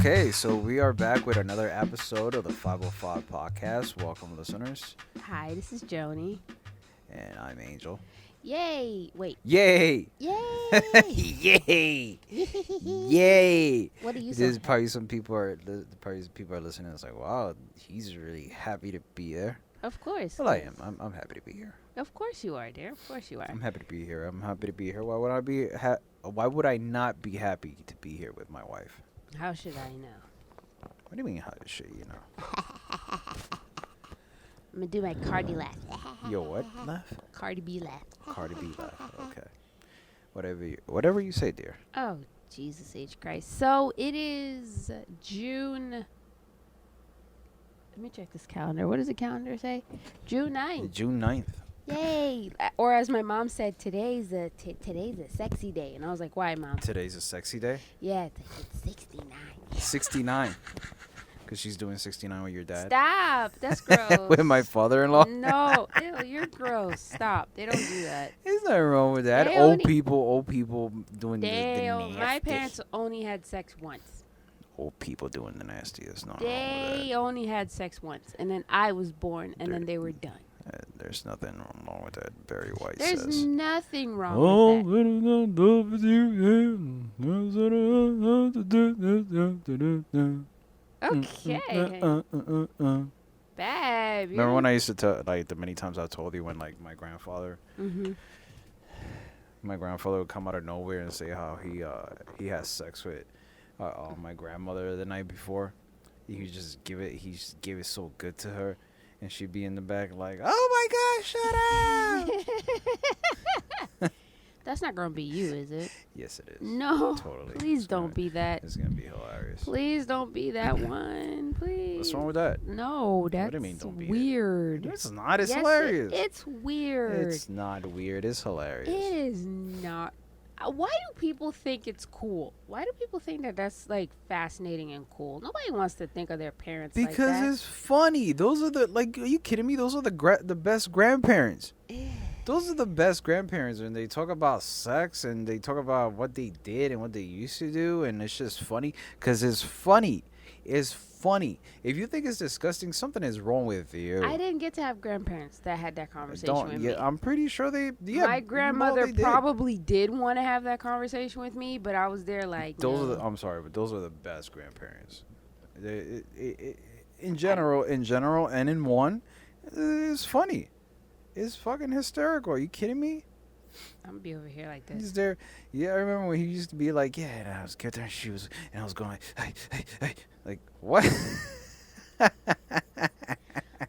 Okay, so we are back with another episode of the 505 podcast. Welcome, listeners. Hi, this is Joni. And I'm Angel. Yay! Wait. Yay! Yay! Yay! Yay! What are you There's so probably some people are listening. It's like, wow, he's really happy to be there. Of course. Well, I am. I'm happy to be here. Of course you are, dear. Of course you are. I'm happy to be here. Why would I be? Why would I not be happy to be here with my wife? How should I know? What do you mean? How should you know? I'm gonna do my Cardi laugh. Yo, what laugh? Cardi B laugh. Cardi B laugh. Okay. Whatever you say, dear. Oh, Jesus H. Christ. So it is June. Let me check this calendar. What does the calendar say? June 9th. June 9th. Yay! Or as my mom said, today's a sexy day, and I was like, why, Mom? Today's a sexy day. Yeah, it's 69. 69. Because she's doing 69 with your dad. Stop! That's gross. With my father-in-law. No, ew, you're gross. Stop. They don't do that. There's nothing wrong with that. They Old only- people doing the My nasty. parents only had sex once. Old people doing the nasty. There's nothing wrong with They only had sex once, and then I was born, and then they were done. that. There's nothing wrong with that. Barry White There's says. nothing wrong Oh, with that. Okay. Babe. Remember when I used to tell, like, the many times I told you when, like, my grandfather would come out of nowhere and say how he has sex with my grandmother the night before. He just give it so good to her, and she'd be in the back like, oh my gosh, shut up. That's not gonna be you, is it? Yes, it is. No. Totally. Please don't be that. It's gonna be hilarious. Please don't be that one. Please. What's wrong with that? No, that's What do you mean, don't be it? weird. It's not. It's Yes, hilarious. It's weird. It's not weird. It's hilarious. It is not. Why do people think it's cool? Why do people think that that's like fascinating and cool? Nobody wants to think of their parents like Because that. it's funny. Those are the, like, are you kidding me? Those are the best grandparents. Those are the best grandparents when they talk about sex and they talk about what they did and what they used to do, and it's just funny because it's funny. It's funny. If you think it's disgusting, something is wrong with you. I didn't get to have grandparents that had that conversation with me. I'm pretty sure they. Yeah, My grandmother they did. probably did want to have that conversation with me, but I was there like. Those no. are I'm sorry, but those are the best grandparents. In general, and in one, it's funny. It's fucking hysterical. Are you kidding me? I'm gonna be over here like He's this. there. Yeah, I remember when he used to be like, yeah, and I was getting her shoes, and I was going, hey, like, what?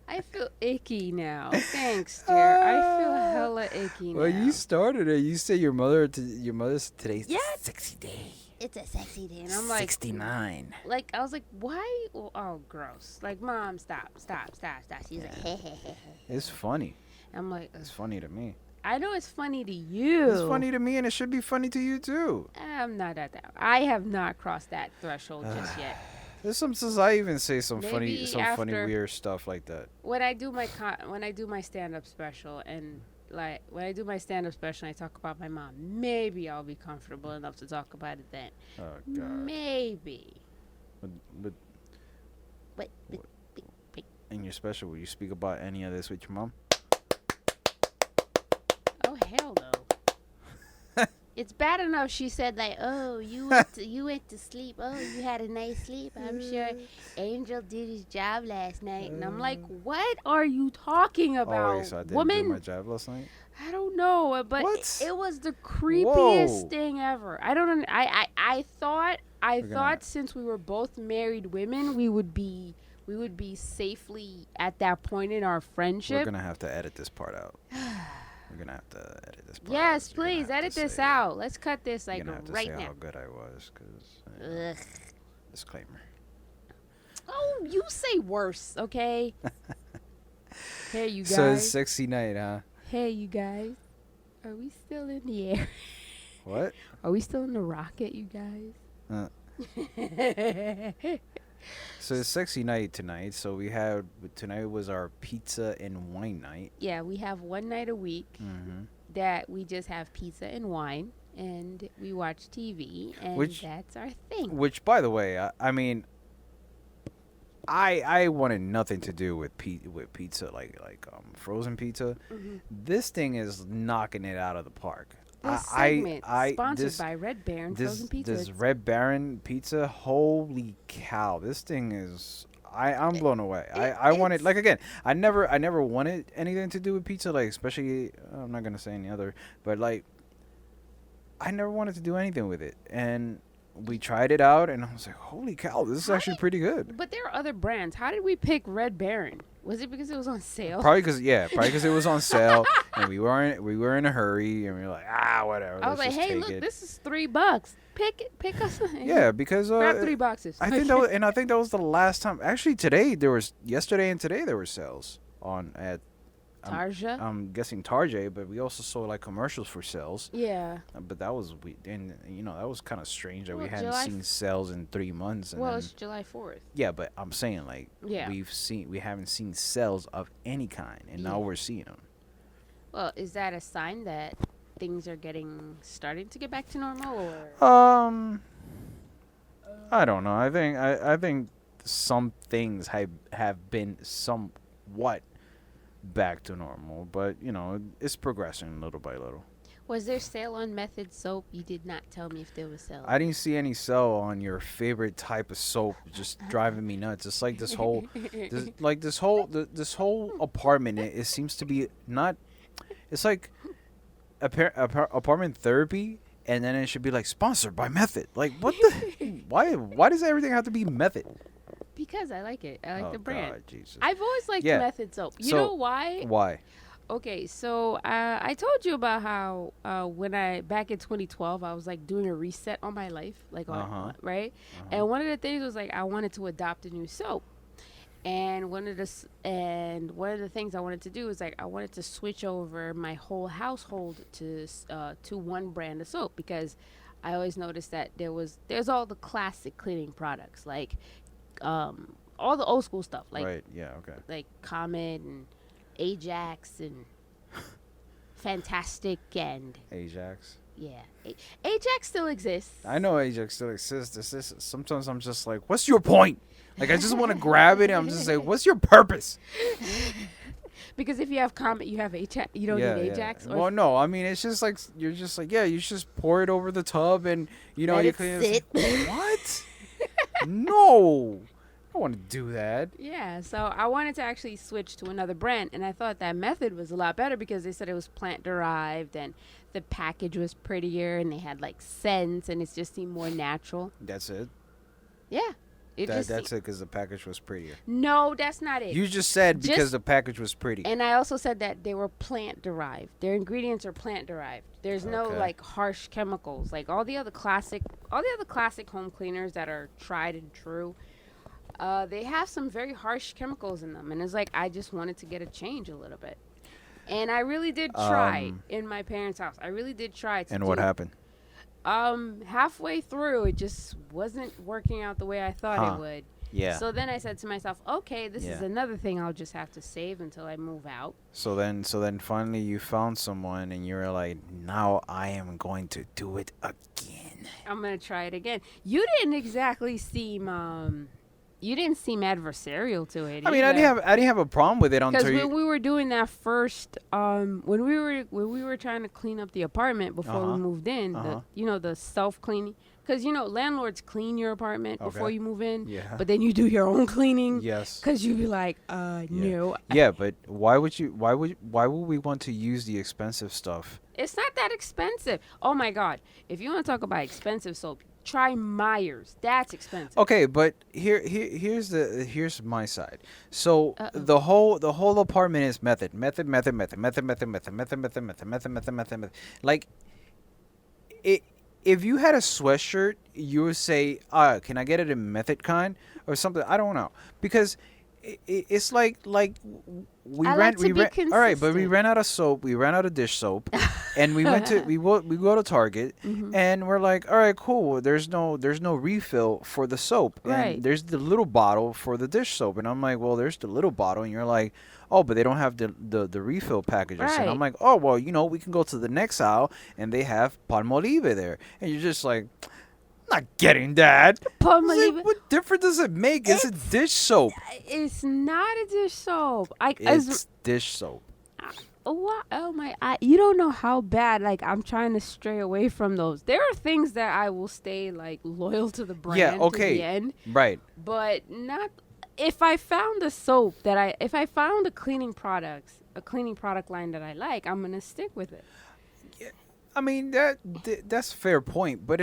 I feel icky now. Thanks, dear. I feel hella icky now. Well, you started it. You say your mother's today's Yeah. a sexy day. It's a sexy day, and I'm like, 69. like I was like, why? Oh, gross. Like, Mom, stop. She's like, hey. It's funny. I'm like, It's funny to me. I know it's funny to you. It's funny to me, and it should be funny to you too. I'm not at that. I have not crossed that threshold just yet. There's some since I even say some Maybe funny after- weird stuff like that. When I do my stand-up special, and like when I do my stand-up special, and I talk about my mom. Maybe I'll be comfortable enough to talk about it then. Oh God. Maybe. But Wait. in your special, will you speak about any of this with your mom? Oh hell no. It's bad enough she said like, oh, you went to sleep. Oh, you had a nice sleep. I'm sure Angel did his job last night. And I'm like, what are you talking about, Oh, wait, so I didn't woman? do my job last night? I don't know, but What? it was the creepiest Whoa. thing ever. I don't. I thought gonna- since we were both married women, we would be safely at that point in our We're friendship. gonna have to edit this part out. We're gonna have to edit this part out. Yes, You're gonna please have edit to this say- out. Let's cut this You're like gonna have to right say now. how good I was, cause Ugh. disclaimer. Oh, you say worse, okay? Hey, you guys. So it's sexy night, huh? Hey, you guys. Are we still in the air? What? Are we still in the rocket, you guys? So it's sexy night tonight. So tonight was our pizza and wine night. Yeah, we have one night a week Mm-hmm. that we just have pizza and wine. and we watch TV, and Which- that's our thing. Which, by the way, I mean, I wanted nothing to do with pizza, like frozen pizza. Mm-hmm. This thing is knocking it out of the park. This segment sponsored this, by Red Baron Frozen Pizza. This Red Baron pizza, holy cow! This thing is. I'm blown away. I wanted, like, again, I never wanted anything to do with pizza, like, especially, I'm not gonna say any other, but like, I never wanted to do anything with it, and we tried it out, and I was like, holy cow, this is actually pretty good. But there are other brands. How did we pick Red Baron? Was it because it was on sale? Probably because it was on sale, and we were in a hurry, and we were like, whatever. I was like, let's just hey, take look, it. this is $3. Pick us. Yeah, because grab 3 boxes. I think that was the last time. Actually, yesterday and today there were sales on at Tarja. I'm guessing Tarjay, but we also saw like commercials for sales. Yeah. But that was and that was kind of strange that we Well, hadn't seen sales in 3 months. And Well, then, it's July 4th. yeah, but I'm saying like Yeah. we haven't seen sales of any kind, and now Yeah. we're seeing them. Well, is that a sign that things are starting to get back to normal, or? I don't know. I think some things have been somewhat back to normal, but it's progressing little by little. Was there sale on Method soap? You did not tell me if there was sale. I didn't see any sale on your favorite type of soap. Just driving me nuts. It's like this whole apartment. It seems to be not. It's like apartment therapy, and then it should be like sponsored by Method. Like what the? Why does everything have to be Method? Because I like it. I like the brand. God, Jesus. I've always liked Method soap. You know why? Why? Okay, so I told you about how when back in 2012 I was like doing a reset on my life, like right, and one of the things was like I wanted to adopt a new soap, and one of the things I wanted to do is like I wanted to switch over my whole household to one brand of soap, because I always noticed that there's all the classic cleaning products, like all the old school stuff, like right, yeah, okay, like Comet and Ajax and Fantastic and Ajax. yeah, Ajax still exists. I know Ajax still exists. Sometimes I'm just like, what's your point? Like, I just want to grab it, and I'm just like, what's your purpose? Because if you have Comet, you have Ajax. You don't need Ajax. Well, no, I mean, it's just like you're just like, yeah, you just pour it over the tub, and Let you it clean sit. it. What? No, I don't want to do that. Yeah, so I wanted to actually switch to another brand, and I thought that Method was a lot better because they said it was plant derived, and the package was prettier, and they had like scents, and it just seemed more natural. That's it. Yeah. That's it, because the package was prettier. No, that's not it. You just said because the package was pretty. And I also said that they were plant derived. Their ingredients are plant derived. There's no like harsh chemicals. Like all the other classic home cleaners that are tried and true. They have some very harsh chemicals in them, and it's like I just wanted to get a change a little bit. And I really did try in my parents' house. I really did try to. And what happened? Halfway through, it just wasn't working out the way I thought it would. Yeah. So then I said to myself, okay, this is another thing I'll just have to save until I move out. So then finally you found someone, and you were like, now I am going to do it again. I'm gonna try it again. You didn't exactly seem adversarial to it. I mean, I didn't have a problem with it until because when we were doing that first, when we were trying to clean up the apartment before we moved in, the self cleaning, because landlords clean your apartment before you move in, but then you do your own cleaning. Yes. Because you'd be like, no. Yeah, but why would we want to use the expensive stuff? It's not that expensive. Oh my God! If you want to talk about expensive soap, try Myers. That's expensive. Okay, but here's my side. So the whole apartment is method. Like, if you had a sweatshirt, you would say, can I get it in method kind or something? I don't know, because it's like we ran. All right, but we ran out of soap. We ran out of dish soap. and we went to we go to Target, Mhm. and we're like, all right, cool. There's no refill for the soap, Right. and there's the little bottle for the dish soap, and I'm like, well, there's the little bottle, and you're like, oh, but they don't have the refill packages, and I'm Right. like, oh, well, we can go to the next aisle, and they have Palmolive there, and you're just like, not getting that. It's like, Palmolive. what difference does it make? It's a dish soap. It's not a dish soap. It's dish soap. Oh my! You don't know how bad. Like, I'm trying to stray away from those. There are things that I will stay like loyal to the brand Yeah, to okay. the end, Right. but not if I found a soap if I found a cleaning product line that I like, I'm gonna stick with it. I mean that's a fair point, but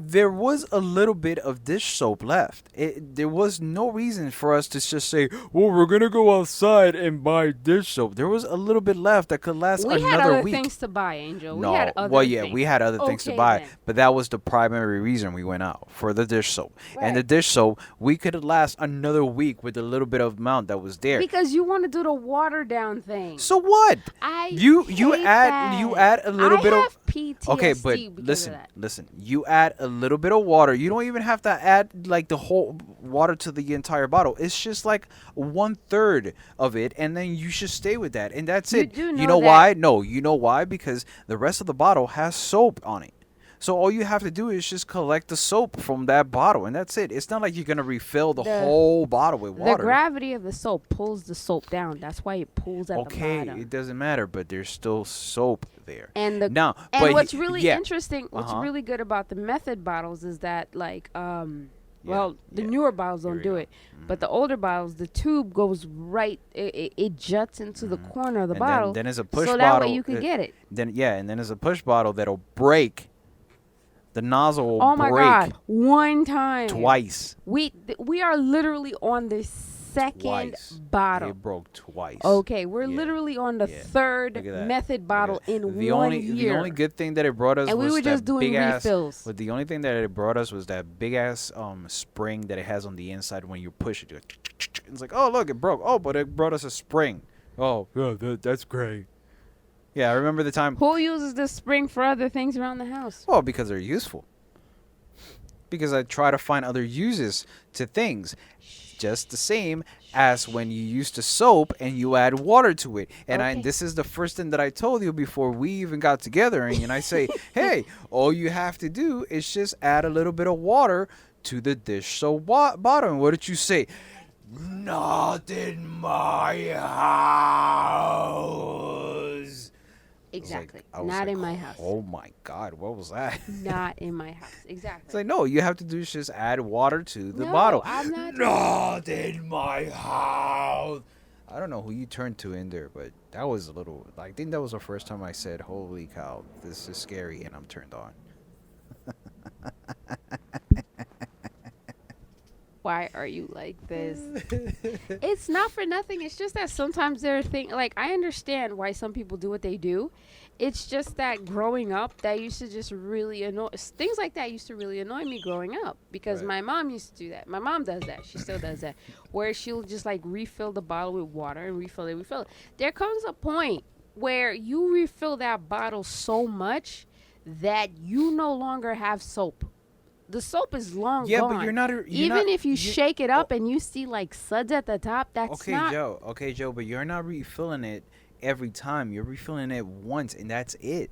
there was a little bit of dish soap left. There was no reason for us to just say, "Well, we're gonna go outside and buy dish soap." There was a little bit left that could last We had another other week. things to buy, Angel. No, We had other well, yeah, things. we had other things to Okay, buy, then. but that was the primary reason we went out for the dish soap. And the Right. dish soap, we could last another week with the little bit of amount that was there. Because you want to do the water down thing. So what? I You hate add a little I bit of have PTSD okay, but because of that. listen. You add a little bit of water. You don't even have to add like the whole water to the entire bottle. It's just like 1/3 of it, and then you should stay with that, and that's You it. do You know know that- why? No, you know why? Because the rest of the bottle has soap on it. So all you have to do is just collect the soap from that bottle, and that's it. It's not like you're gonna refill the whole bottle with The water. gravity of the soap pulls the soap down. That's why it pulls at Okay, the bottom. it doesn't matter, but there's still soap there. And the Now, and but what's really yeah. interesting, what's Uh-huh. really good about the method bottles is that like well, the yeah. newer bottles Here don't we do go. it, but the older bottles, the tube goes right. It juts into the corner of the And bottle, then it's a push so bottle. that way you could get it. Then and then there's a push bottle that'll break. The nozzle will Oh my break God! One time, twice. we are literally on the second Twice. bottle. It broke twice. Okay, we're Yeah. literally on the Yeah. third Look at that. method Look bottle at in the one only year. the only good thing that it brought us And we was were just that doing big ass. refills. But the only thing that it brought us was that big ass spring that it has on the inside when you push it. It's like, oh look, it broke. Oh, but it brought us a spring. Oh, yeah, that's great. Yeah, I remember the time. Who uses this spring for other things around the house? Well, because they're useful. Because I try to find other uses to things. Just the same as when you use the soap and you add water to it. And Okay. this is the first thing that I told you before we even got together. And I say, hey, all you have to do is just add a little bit of water to the dish soap bottom. And what did you say? Not in my house. Exactly. I was Not like, in my house. Oh my God, what was that? Not in my house. Exactly. It's like, no, you have to do is just add water to the No, bottle. I'm not- Not in my house. I don't know who you turned to in there, but that was a little. I think that was the first time I said, "Holy cow, this is scary," and I'm turned on. Why are you like this? It's not for nothing. It's just that sometimes there are things like I understand why some people do what they do. It's just that growing up, that used to just really annoy. Things like that used to really annoy me growing up because Right. my mom used to do that. My mom does that. She still does that, where she'll just like refill the bottle with water and refill it. There comes a point where you refill that bottle so much that you no longer have soap. The soap is long Yeah, gone. but you're not. Even if you shake it up and you see like suds at the top, that's Okay, not. Joe. Okay, Joe. But you're not refilling it every time. You're refilling it once, and that's it.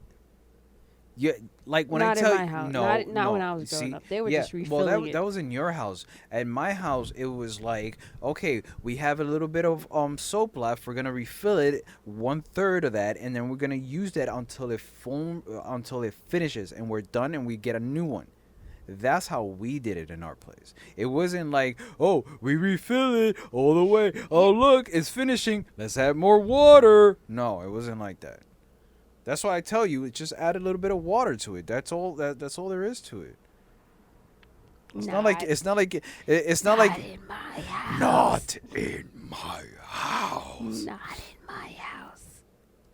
You like when Not I in tell my you, house. no, Not no. when I was growing See, up. They were yeah, just well, refilling it. that was in your house. At my house, it was like, okay, we have a little bit of soap left. We're gonna refill it 1/3 of that, and then we're gonna use that until until it finishes, and we're done, and we get a new one. That's how we did it in our place. It wasn't like, oh, we refill it all the way. Oh, look, it's finishing. Let's add more water. No, it wasn't like that. That's why I tell you, just add a little bit of water to it. That's all. That's all there is to it. It's not like it's not like it's not like in my house. not in my house. Not in my house.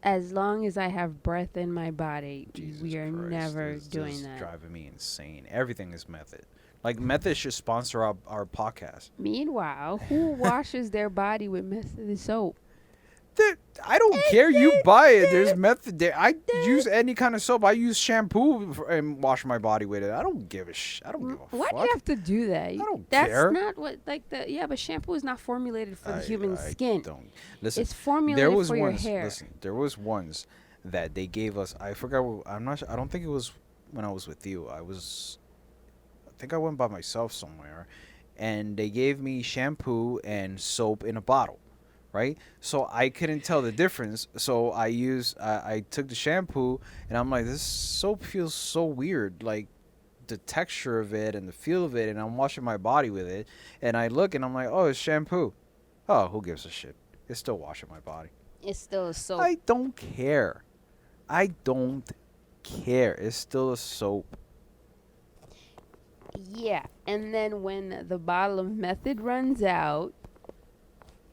As long as I have breath in my body, Jesus we are Christ, never this doing is that. driving me insane. Everything is method. Like method should sponsor our podcast. Meanwhile, who washes their body with method soap? I don't care. You buy it. There's method there. I use any kind of soap. I use shampoo and wash my body with it. I don't give a I don't give a Why fuck. do you have to do that? I don't That's care. not what but shampoo is not formulated for the human skin. Don't. Listen, It's formulated for your hair. Listen, there was ones that they gave us. I forgot. I'm not. I don't think it was when I was with you. I think I went by myself somewhere, and they gave me shampoo and soap in a bottle, right? So I couldn't tell the difference. So I took the shampoo, and I'm like, this soap feels so weird, like the texture of it and the feel of it, and I'm washing my body with it, and I look and I'm like, oh, it's shampoo. Oh, who gives a shit? It's still washing my body. It's still a soap. I don't care. I don't care. It's still a soap. Yeah, and then when the bottle of Method runs out,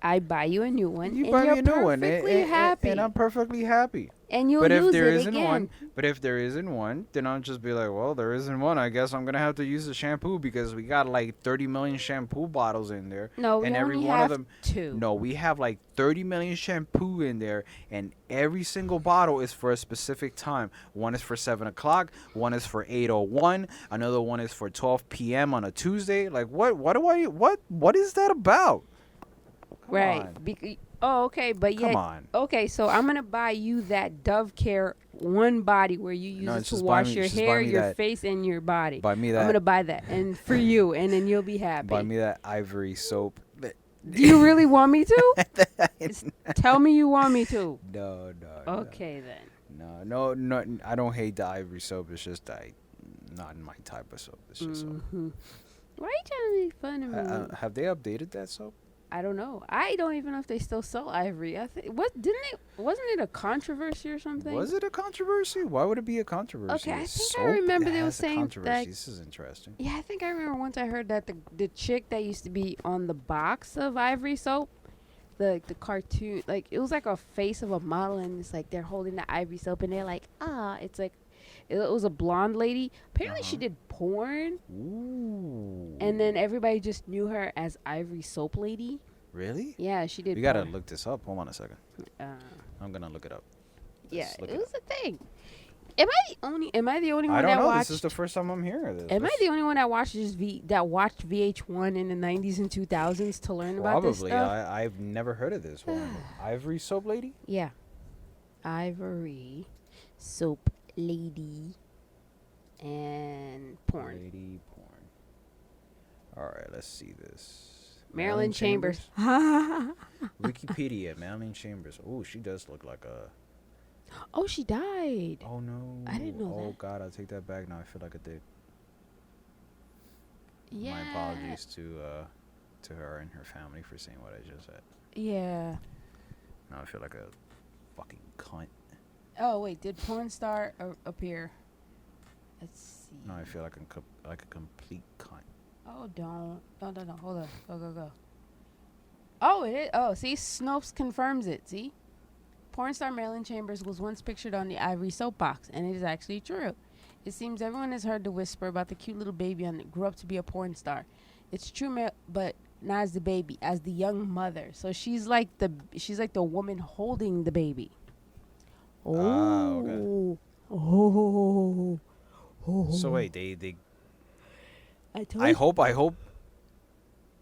I buy you a new one. You and buy you're me a new one, perfectly happy. and I'm perfectly happy. And you'll But if use there it isn't again. one, then I'll just be like, well, there isn't one. I guess I'm gonna have to use the shampoo because we got like 30 million shampoo bottles in there. No, and we every only one have of them. two. No, we have like 30 million shampoo in there, and every single bottle is for a specific time. One is for 7 o'clock. One is for 8:01. Another one is for 12 p.m. on a Tuesday. Like what? What is that about? Come Right. on. Okay, but Come yet. on. Okay, so I'm gonna buy you that Dove Care one body where you use it to wash your hair, your face, and your body. Buy me that. I'm gonna buy that, and for you, and then you'll be happy. Buy me that ivory soap. Do you really want me to? Tell me you want me to. No. Okay then. No. I don't hate the ivory soap. It's just not my type of soap. It's just soap. Why are you trying to make fun of me? Have they updated that soap? I don't know. I don't even know if they still sell ivory. I think wasn't it a controversy or something? Was it a controversy? Why would it be a controversy? Okay, I think Soap I remember they were has a saying controversy. that. This is interesting. Yeah, I think I remember once I heard that the chick that used to be on the box of ivory soap, the cartoon, like it was like a face of a model, and it's like they're holding the ivory soap, and they're like, it's like. It was a blonde lady. Apparently, she did porn. Ooh. And then everybody just knew her as Ivory Soap Lady. Really? Yeah, she did. You gotta look this up. Hold on a second. Uh, I'm gonna look it up. yeah, Look it it was a thing. Am I the only one I don't that know. watched? This is the first time I'm hearing this. Am I the only one that watched watched VH1 in the 90s and 2000s to learn about this Probably. stuff? I've never heard of this one. Ivory soap lady? Yeah, Ivory Soap Lady and porn. Lady porn. All right, let's see this. Marilyn Chambers. Wikipedia, Marilyn Chambers. Oh, she does look like a. Oh, she died. Oh no. I didn't know Oh that. God, I take that back. Now I feel like a dick. Yeah. My apologies to her and her family for saying what I just said. Yeah. Now I feel like a fucking cunt. Oh wait, did porn star appear? Let's see. No, I feel like a complete cunt. Oh, don't. Hold on. Go. Oh, it is. Oh, see, Snopes confirms it. See, porn star Marilyn Chambers was once pictured on the ivory soapbox, and it is actually true. It seems everyone has heard the whisper about the cute little baby that grew up to be a porn star. It's true, but not as the baby, as the young mother. So she's like the woman holding the baby. Oh. Oh. So wait, they. I hope.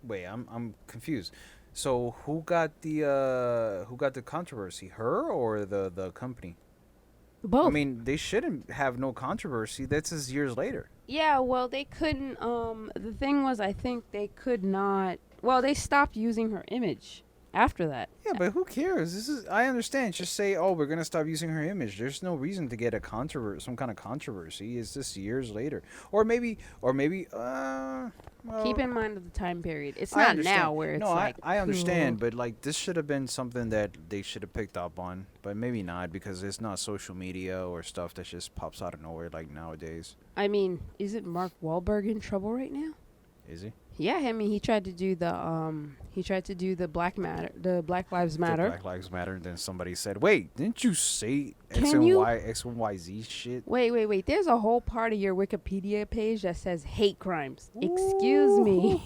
Wait, I'm confused. So who got the controversy? Her or the company? both. I mean, they shouldn't have no controversy. That's just years later. Yeah, well, they couldn't. The thing was, I think they could not. Well, they stopped using her image after that. Yeah, but who cares? I understand. Just say, oh, we're gonna stop using her image. There's no reason to get some kind of controversy. It's just years later, or maybe. Well, Keep in mind of the time period. It's I not understand. now where it's no, like. I understand, cool. but like this should have been something that they should have picked up on, but maybe not because it's not social media or stuff that just pops out of nowhere like nowadays. I mean, isn't Mark Wahlberg in trouble right now? Is he? Yeah, I mean, he tried to do the Black Lives Matter. The Black Lives Matter. And then somebody said, "Wait, didn't you say X Can and you- Y, X and Y Z shit?" Wait. There's a whole part of your Wikipedia page that says hate crimes. Excuse me.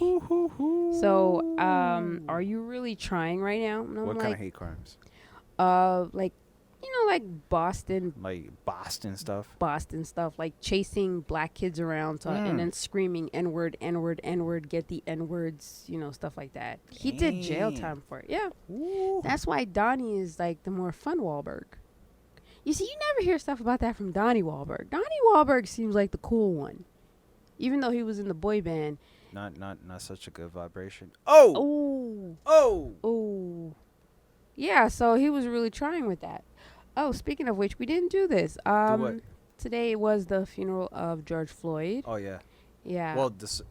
So, are you really trying right now? And I'm What like, kind of hate crimes? like, like Like Boston stuff. Boston stuff, like chasing black kids around and then screaming N word, N word, N word, get the N words, stuff like that. He did jail time for it. Yeah. Ooh. That's why Donnie is like the more fun Wahlberg. You see, you never hear stuff about that from Donnie Wahlberg. Donnie Wahlberg seems like the cool one, even though he was in the boy band. Not such a good vibration. Oh. Oh. Oh. Oh. Yeah, so he was really trying with that. Oh, speaking of which, we didn't do this. Do what? Today was the funeral of George Floyd. Oh yeah. Yeah. Well, this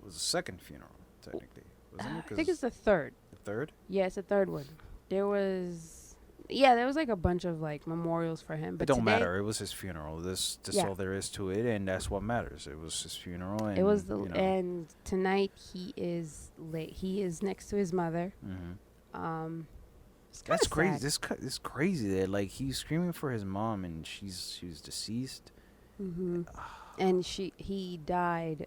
was the second funeral technically, wasn't it? I think it's the third. The third. Yeah, it's the third one. There was like a bunch of like memorials for him. But It don't today, matter. It was his funeral. This Yeah. all there is to it, and that's what matters. It was his funeral, and it was you know. and tonight he is He is next to his mother. Mhm. It's kinda That's crazy. sad. This crazy that like he's screaming for his mom, and she was deceased. And he died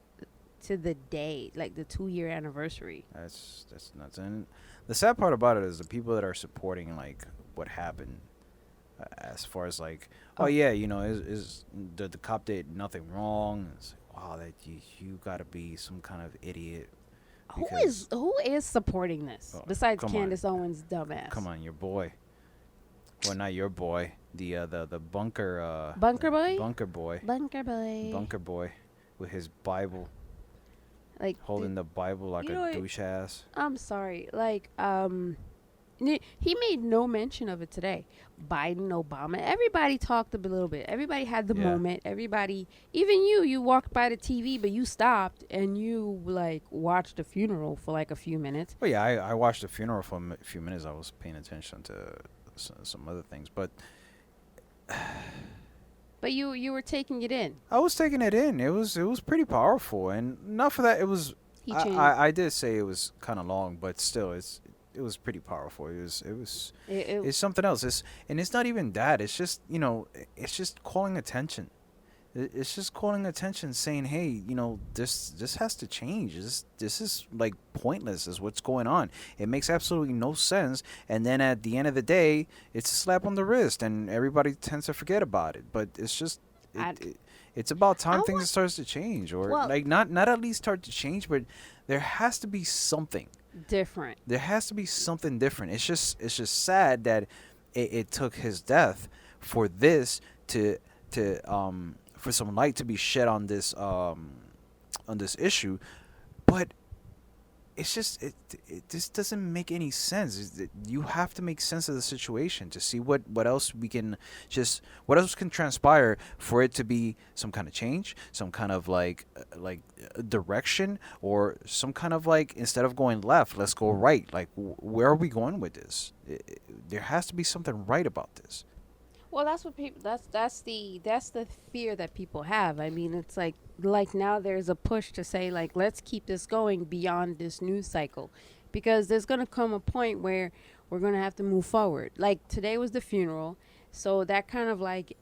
to the day, like the 2-year anniversary. That's nuts. And the sad part about it is the people that are supporting like what happened, as far as like, oh yeah, is the cop did nothing wrong. It's like, wow, that you gotta be some kind of idiot. Who is supporting this Oh, besides come on. Candace Owens' dumbass? Come on, your boy. Well, not your boy. The bunker. Bunker boy. Bunker boy. Bunker boy. Bunker boy, with his Bible, Like holding the Bible like you know a what? douche ass. I'm sorry. Like he made no mention of it today. Biden, Obama, everybody talked a little bit. Everybody had the Yeah. moment. Everybody, even you walked by the TV, but you stopped and you like watched the funeral for like a few minutes. Well, yeah, I watched the funeral for a few minutes. I was paying attention to some other things, but But you were taking it in. I was taking it in. It was pretty powerful, and not for that. It was. He changed. I did say it was kind of long, but still, it was pretty powerful. It's something else. It's not even that. It's just it's just calling attention. It's just calling attention, saying, hey, this has to change. This is like pointless. Is what's going on. It makes absolutely no sense. And then at the end of the day, it's a slap on the wrist, and everybody tends to forget about it. But it's just it's about time things starts to change, or like not at least start to change, but there has to be something different. There has to be something different. It's just sad that it took his death for this to for some light to be shed on this issue, but it's just it just doesn't make any sense. You have to make sense of the situation to see what else what else can transpire for it to be some kind of change, some kind of like direction, or some kind of like, instead of going left, let's go right. Like where are we going with this? There has to be something right about this. Well, that's what people. That's the fear that people have. I mean, it's like now there's a push to say like, let's keep this going beyond this news cycle, because there's gonna come a point where we're gonna have to move forward. Like today was the funeral, so that kind of like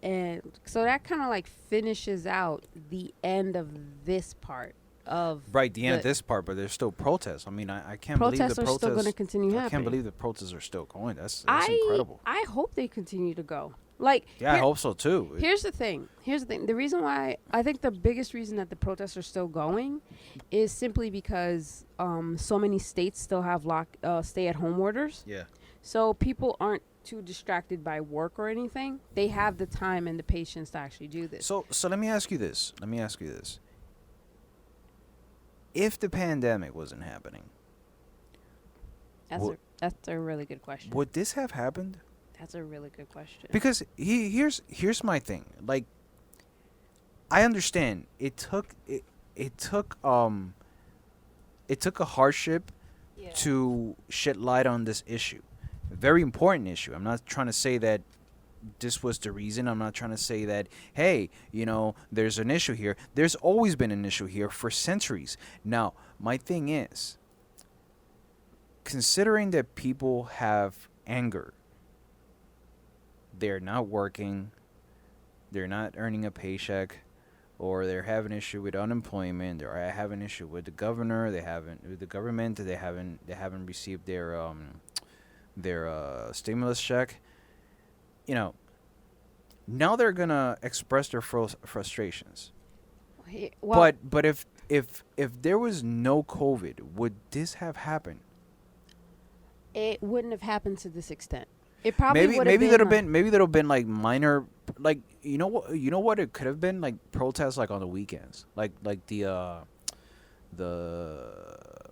finishes out the end of this part of the end of this part, but there's still protests. I mean, I can't believe the protests are still going to continue happening. I can't believe the protests are still going. That's incredible. I hope they continue to go. Like, I hope so too. Here's the thing. The reason why I think the biggest reason that the protests are still going is simply because so many states still have stay-at-home orders. Yeah. So people aren't too distracted by work or anything. They have the time and the patience to actually do this. So let me ask you this. If the pandemic wasn't happening, that's a really good question. Would this have happened? That's a really good question. Because here's my thing. Like, I understand it took a hardship to shed light on this issue. A very important issue. I'm not trying to say that this was the reason. I'm not trying to say that, hey, there's an issue here. There's always been an issue here for centuries. Now, my thing is, considering that people have anger, they're not working, they're not earning a paycheck, or they're having an issue with unemployment, or I have an issue with the governor, with the government, they haven't received their their stimulus check, you know, now they're gonna express their frustrations. Well, But if there was no COVID, would this have happened? it wouldn't have happened to this extent. It probably would have Maybe been there'd have like, been like minor, like, you know what it could have been, like protests like on the weekends, like the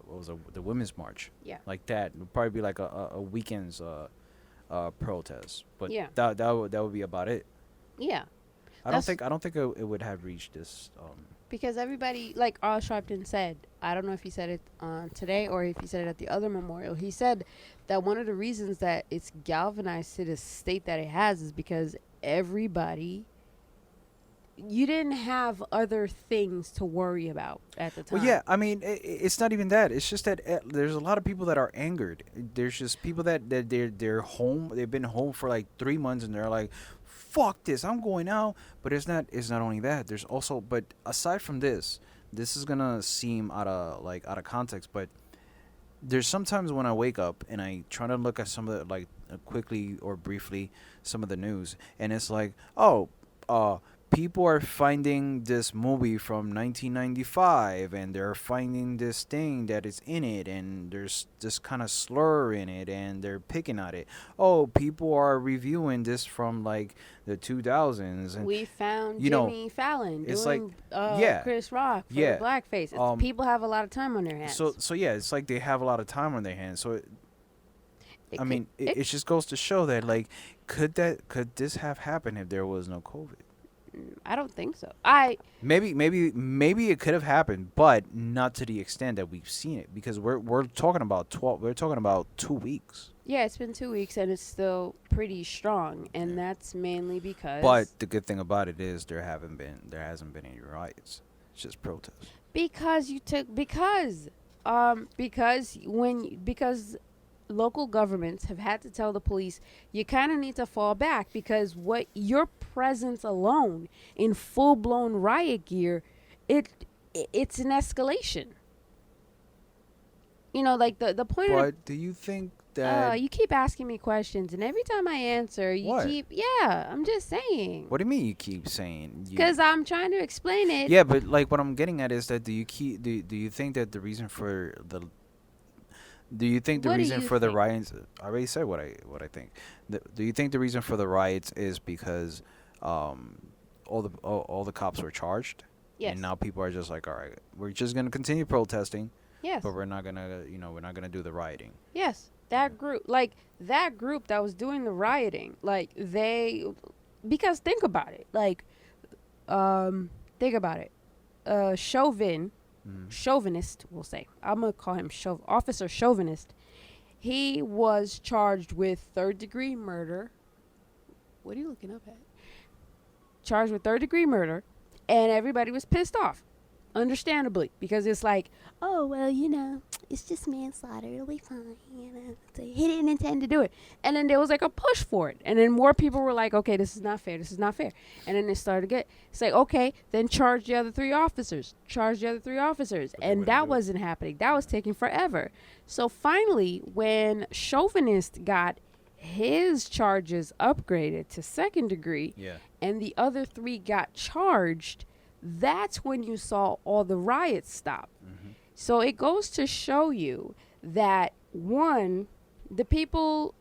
what was the women's march, yeah, like that. It would probably be like a weekend's protest, but yeah, that would be about it. yeah. I don't think it would have reached this. Because everybody, like Al Sharpton said, I don't know if he said it today or if he said it at the other memorial. He said that one of the reasons that it's galvanized to the state that it has is because everybody, you didn't have other things to worry about at the time. Well, yeah, I mean, it's not even that. It's just that there's a lot of people that are angered. There's just people that they're home. They've been home for like 3 months, and they're like, "Fuck this! I'm going out." But it's not. It's not only that. There's also. But aside from this, this is gonna seem out of context. But there's sometimes when I wake up and I try to look at some of the, like, quickly or briefly, some of the news, and it's like, oh, people are finding this movie from 1995, and they're finding this thing that is in it, and there's this kind of slur in it, and they're picking at it. Oh, people are reviewing this from like the 2000s, and We found you know, Jimmy Fallon it's doing yeah, Chris Rock for yeah. blackface. People have a lot of time on their hands. So yeah, it's like they have a lot of time on their hands. So It I mean, could- it just goes to show that, like, could this have happened if there was no COVID? I don't think so. Maybe it could have happened, but not to the extent that we've seen it, because we're talking about 12. We're talking about 2 weeks. Yeah, it's been 2 weeks and it's still pretty strong, and that's mainly because. But the good thing about it is there hasn't been any riots. It's just protests. Because local governments have had to tell the police you kind of need to fall back, because what your presence alone in full-blown riot gear, it's an escalation. Like the point of. But do you think that? You keep asking me questions, and every time I answer, you What? keep. Yeah, I'm just saying. What do you mean you keep saying? Because I'm trying to explain it. Yeah, but like what I'm getting at is that do you think that the reason for the What do you the think? riots? I already said what I think. Do you think the reason for the riots is because all the cops were charged? Yes. And now people are just like, all right, we're just gonna continue protesting, Yes. but we're not gonna do the rioting. Yes. That group that was doing the rioting, because think about it. Think about it. Chauvinist, we'll say. I'm going to call him Officer Chauvinist. He was charged with third-degree murder. What are you looking up at? Charged with third-degree murder, and everybody was pissed off. Understandably, because it's like, oh, well, it's just manslaughter. It'll be fine. So he didn't intend to do it. And then there was like a push for it. And then more people were like, okay, this is not fair. This is not fair. And then they started to it's like, okay, then charge the other 3 officers. Charge the other 3 officers. But they And wouldn't that do it. wasn't happening. That was taking forever. So finally, when Chauvinist got his charges upgraded to second degree, Yeah. and the other 3 got charged, that's when you saw all the riots stop. Mm-hmm. So it goes to show you that, one, the people,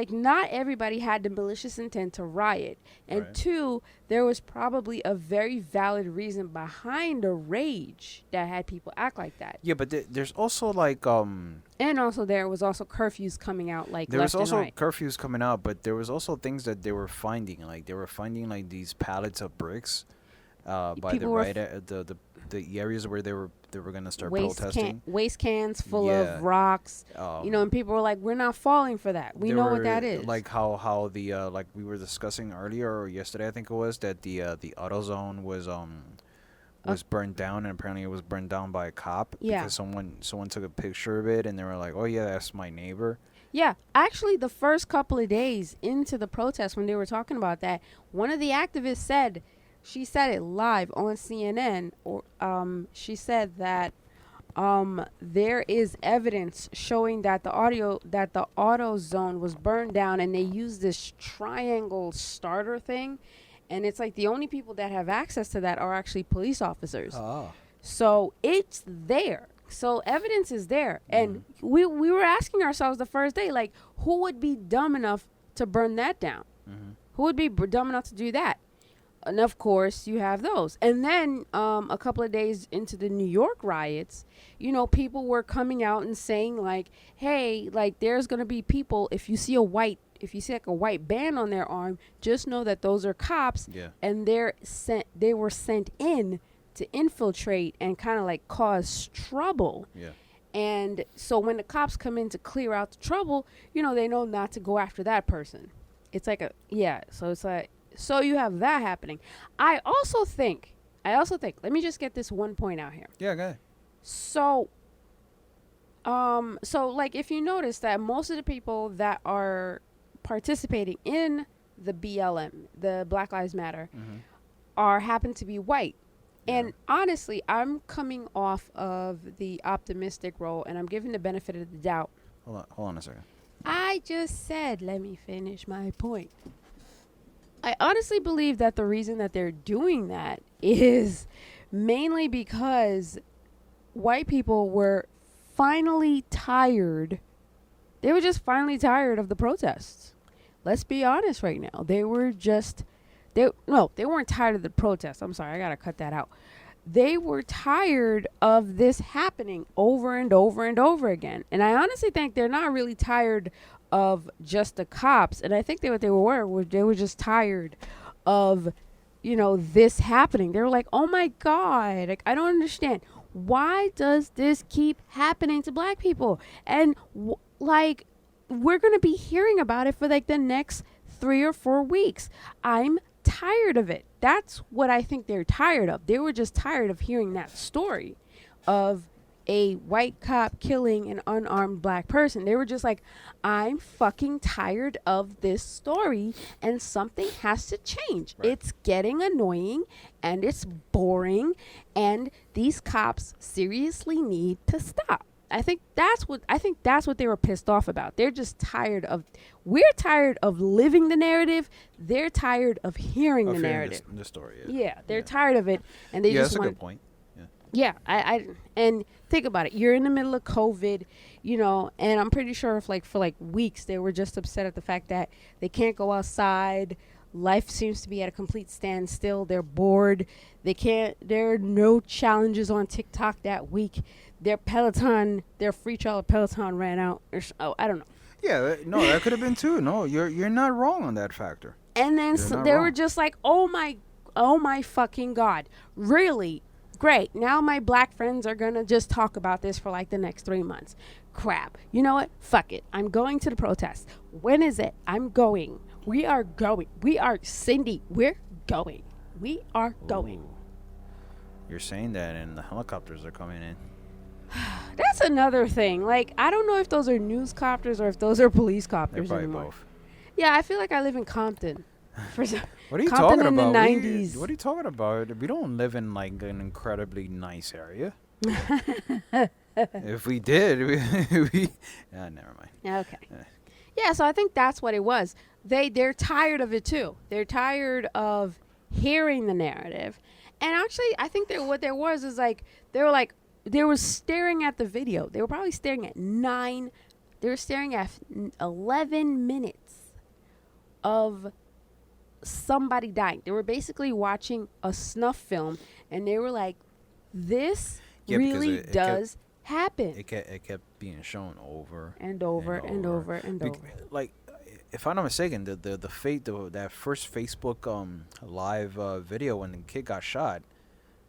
not everybody had the malicious intent to riot. And Right. 2, there was probably a very valid reason behind the rage that had people act like that. Yeah, but there's also And also there was also curfews coming out there was left also and right. curfews coming out, but there was also things that they were finding. Like they were finding like these pallets of bricks by the People were the areas where they were gonna start waste protesting. waste cans full Yeah. of rocks, Um, and people were like, we're not falling for that. We there know what were, that is. Like how the like we were discussing earlier or yesterday, I think it was, that the AutoZone was burned down, and apparently it was burned down by a cop. Yeah. Because someone took a picture of it, and they were like, oh yeah, that's my neighbor. Yeah, actually, the first couple of days into the protest, when they were talking about that, one of the activists said, she said it live on CNN, or she said that there is evidence showing that the auto zone was burned down, and they used this triangle starter thing, and it's like the only people that have access to that are actually police officers. Oh. So it's there. So evidence is there. And we were asking ourselves the first day, like, who would be dumb enough to burn that down? Who would be dumb enough to do that? And of course, you have those. And then a couple of days into the New York riots, people were coming out and saying, like, hey, like, there's going to be people, if you see like a white band on their arm, just know that those are cops. Yeah. And they were sent in to infiltrate and kind of like cause trouble. Yeah. And so when the cops come in to clear out the trouble, they know not to go after that person. It's like so it's like, so you have that happening. I also think, let me just get this one point out here. Yeah, go ahead. So like, if you notice that most of the people that are participating in the BLM, the Black Lives Matter, happen to be white. And honestly, I'm coming off of the optimistic role, and I'm giving the benefit of the doubt. Hold on a second. I just said, let me finish my point. I honestly believe that the reason that they're doing that is mainly because white people were finally tired. They were just finally tired of the protests. Let's be honest right now. They weren't tired of the protests. I'm sorry, I gotta cut that out. They were tired of this happening over and over and over again. And I honestly think they're not really tired of just the cops. And I think what they were just tired of, this happening. They were like, oh my God, like, I don't understand. Why does this keep happening to black people? And like, we're going to be hearing about it for like the next 3 or 4 weeks. I'm tired of it. That's what I think they're tired of. They were just tired of hearing that story of a white cop killing an unarmed black person. They were just like, I'm fucking tired of this story, and something has to change. Right. It's getting annoying and it's boring, and these cops seriously need to stop. I think that's what they were pissed off about. They're just tired of. We're tired of living the narrative. They're tired of hearing the narrative. The story. Yeah, they're tired of it, and they just that's want. A good point. Yeah, I and think about it. You're in the middle of COVID, and I'm pretty sure for weeks they were just upset at the fact that they can't go outside. Life seems to be at a complete standstill. They're bored. There are no challenges on TikTok that week. Their free trial of Peloton ran out. I don't know. Yeah, no, that could have been too. No, you're not wrong on that factor. And then they were just like, oh my fucking God, really? Great. Now my black friends are going to just talk about this for like the next 3 months. Crap. You know what? Fuck it. I'm going to the protest. When is it? I'm going. We are going. Cindy, we're going. We are going. Ooh. You're saying that and the helicopters are coming in. That's another thing. Like, I don't know if those are news copters or if those are police copters They're probably anymore. both. Yeah, I feel like I live in Compton. What are you Compton talking in about? the 90s. What are you talking about? We don't live in like an incredibly nice area. If we did, never mind. Okay. Yeah, so I think that's what it was. They're tired of it too. They're tired of hearing the narrative. And actually, I think that what there was is like they were staring at the video. They were probably staring at 11 minutes of somebody dying. They were basically watching a snuff film, and they were like, this really does happen. It kept being shown over and over and over and over. Like, if I'm not mistaken, that first Facebook live video when the kid got shot,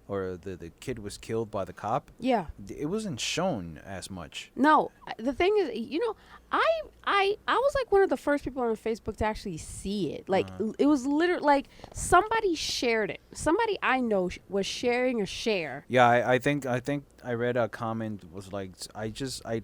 or the kid was killed by the cop. Yeah. It wasn't shown as much. No. The thing is, I was like one of the first people on Facebook to actually see it. Like, it was literally like somebody shared it. Somebody I know was sharing a share. Yeah, I think I read a comment was like, I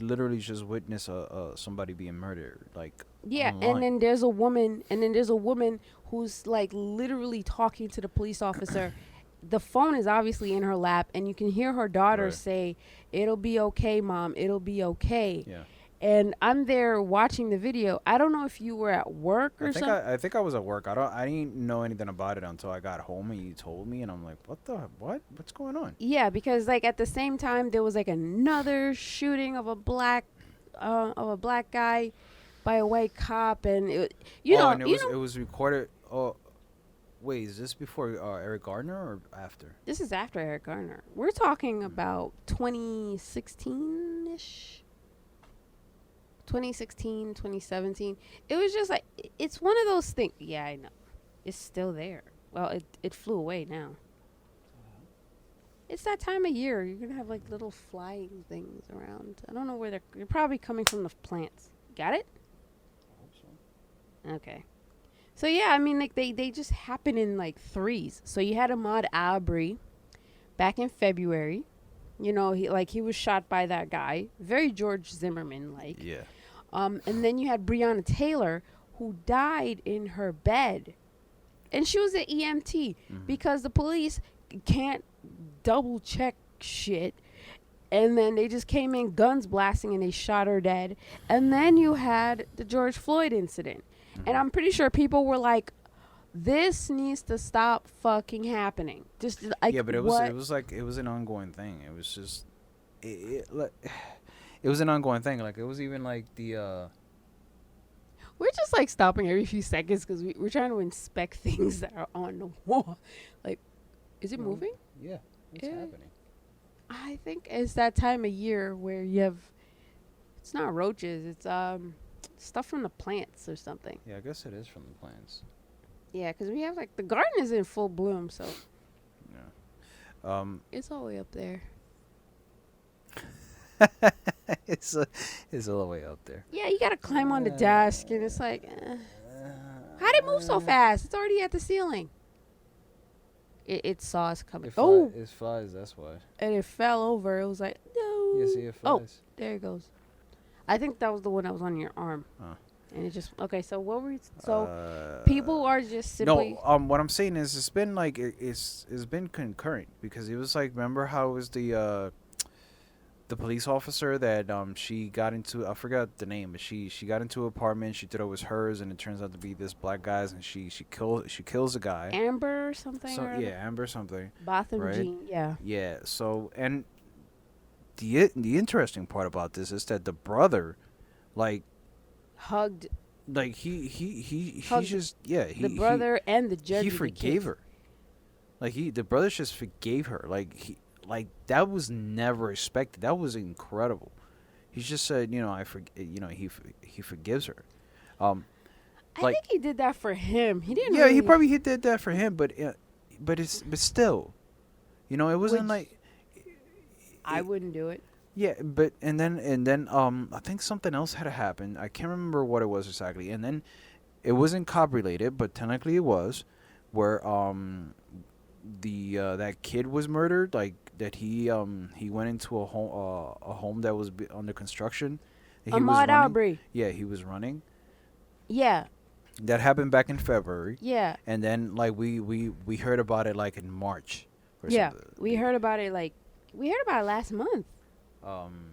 literally just witnessed somebody being murdered. Like, yeah, online. and then there's a woman who's like literally talking to the police officer. the phone is obviously in her lap, and you can hear her daughter Right. say, "It'll be okay, mom. It'll be okay." Yeah. And I'm there watching the video. I don't know if you were at work or something. I think I was at work. I didn't know anything about it until I got home and you told me, and I'm like, what's going on? Yeah, because like at the same time there was like another shooting of a black guy by a white cop, and And it was recorded. Oh, wait, is this before Eric Gardner or after? this is after Eric Garner. We're talking about 2016 ish. 2016, 2017. It was just like, it's one of those things. Yeah, I know. It's still there. Well, it flew away now. It's that time of year. You're going to have like little flying things around. I don't know where they're probably coming from the plants. Got it? I hope so. Okay. So yeah, I mean, like they just happen in like threes. So you had Ahmaud Arbery back in February. You know, he was shot by that guy. Very George Zimmerman like. Yeah. And then you had Breonna Taylor, who died in her bed. And she was an EMT because the police can't double check shit. And then they just came in guns blasting and they shot her dead. And then you had the George Floyd incident. And I'm pretty sure people were like, this needs to stop fucking happening. Just like, yeah, but it was an ongoing thing. It was just it was an ongoing thing. Like it was even like the we're just like stopping every few seconds because we're trying to inspect things that are on the wall. Like, is it moving? yeah, what's Yeah. happening? I think it's that time of year where you have, it's not roaches, it's stuff from the plants or something. Yeah, I guess it is from the plants. Yeah, because we have like the garden is in full bloom, so Yeah. it's all the way up there. it's a little way up there. Yeah, you gotta climb on the desk, and it's like, how'd it move so fast? It's already at the ceiling. It saw us coming. It flies. That's why. And it fell over. It was like, no. Yeah, see, it flies. There it goes. I think that was the one that was on your arm. Huh. And it just, okay, so what were you, so people are just simply. No, what I'm saying is it's been like, it's been concurrent because it was like, remember how it was the police officer that she got into, I forgot the name, but she got into an apartment, she thought it was hers, and it turns out to be this black guy's, and she kills a guy. Amber or something? So, yeah, Amber something. Botham right? Jean, yeah. Yeah, so, and the interesting part about this is that the brother, like, Hugged like he Hugged just, yeah, the brother and the judge. he of the forgave case. her. Like the brother just forgave her. Like that was never expected. That was incredible. He just said, he forgives her. I like- think he did that for him. He didn't. Yeah, really, he probably did that for him, but still, it wasn't Which- like. I wouldn't do it. Yeah, but and then I think something else had happened. I can't remember what it was exactly. And then it wasn't cop related, but technically it was, where that kid was murdered. Like that he went into a home that was under construction. He was Ahmaud running. Arbery. Yeah, he was running. Yeah. That happened back in February. Yeah. And then like we heard about it like in March. Yeah. something. We heard about it last month. Um.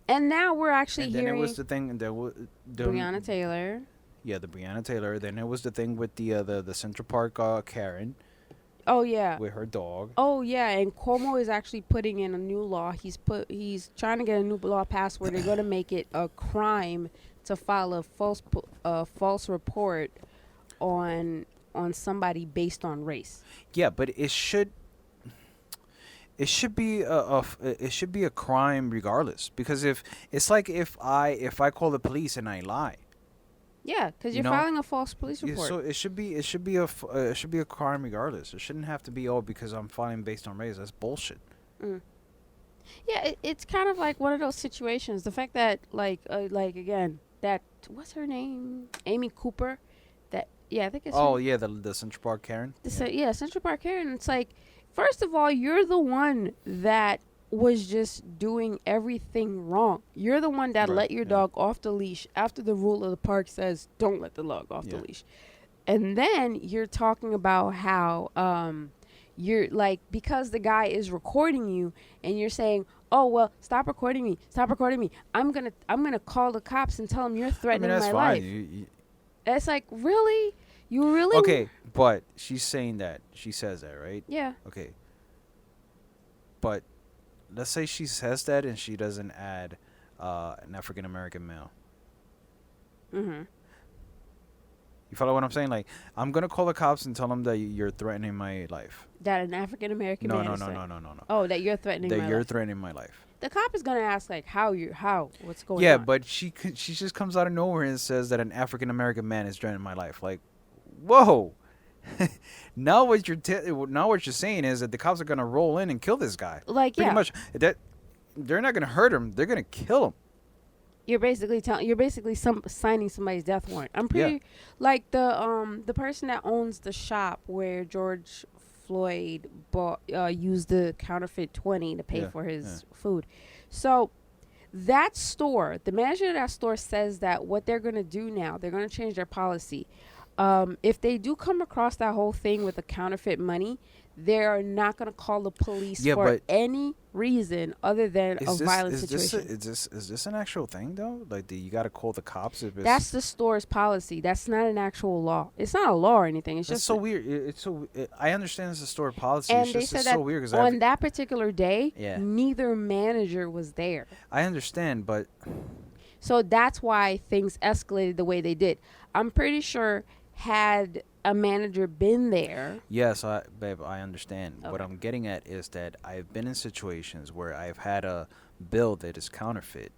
And now we're actually And then hearing it was the thing that Breonna Taylor. Yeah, the Breonna Taylor. Then it was the thing with the Central Park Karen Oh yeah. with her dog. Oh yeah, and Cuomo is actually putting in a new law. He's trying to get a new law passed where they're going to make it a crime to file a false report on somebody based on race. Yeah, but it should be a crime regardless, because if I call the police and I lie. Yeah, because You you're know? filing a false police report. So it should be a crime regardless. It shouldn't have to be because I'm filing based on race. That's bullshit. Yeah, it's kind of like one of those situations. The fact that again, that what's her name, Amy Cooper, that I think it's Oh yeah, the Central Park Karen. Central Park Karen. It's like, first of all, you're the one that was just doing everything wrong. You're the one that Right, let your yeah. dog off the leash after the rule of the park says don't let the dog off the Yeah. leash. And then you're talking about how you're like, because the guy is recording you and you're saying, oh well, stop recording me, I'm gonna call the cops and tell them you're I mean, threatening that's my fine. life. It's like, really, you really Okay, but she's saying that. She says that, right? yeah. Okay. But let's say she says that and she doesn't add an African American male. Mm-hmm. You follow what I'm saying? Like, I'm gonna call the cops and tell them that you're threatening my life. That an African American No, man no, is no, threatening. no, no, no, no. Oh, that you're threatening That my you're life. threatening my life. The cop is gonna ask like, what's going on? Yeah, but she just comes out of nowhere and says that an African American man is threatening my life. Like, whoa. Now what you're saying is that the cops are gonna roll in and kill this guy. like, Pretty yeah, much that they're not gonna hurt him. They're gonna kill him. you're basically signing somebody's death warrant. I'm pretty like the person that owns the shop where George Floyd used the counterfeit 20 to pay Yeah, for his food. So that store, the manager of that store says that what they're going to do now, they're going to change their policy. If they do come across that whole thing with the counterfeit money, they're not going to call the police Yeah, for but any reason other than a violent is situation. is this an actual thing though? Like, you got to call the cops if it's. That's the store's policy. That's not an actual law. It's not a law or anything. It's It's just so weird. I understand it's a store policy. And It's they just said it's that so weird because on that particular day, Yeah. neither manager was there. I understand, but So that's why things escalated the way they did. I'm pretty sure had a manager been there. yes, babe, I understand. What Okay. I'm getting at is that I've been in situations where I've had a bill that is counterfeit,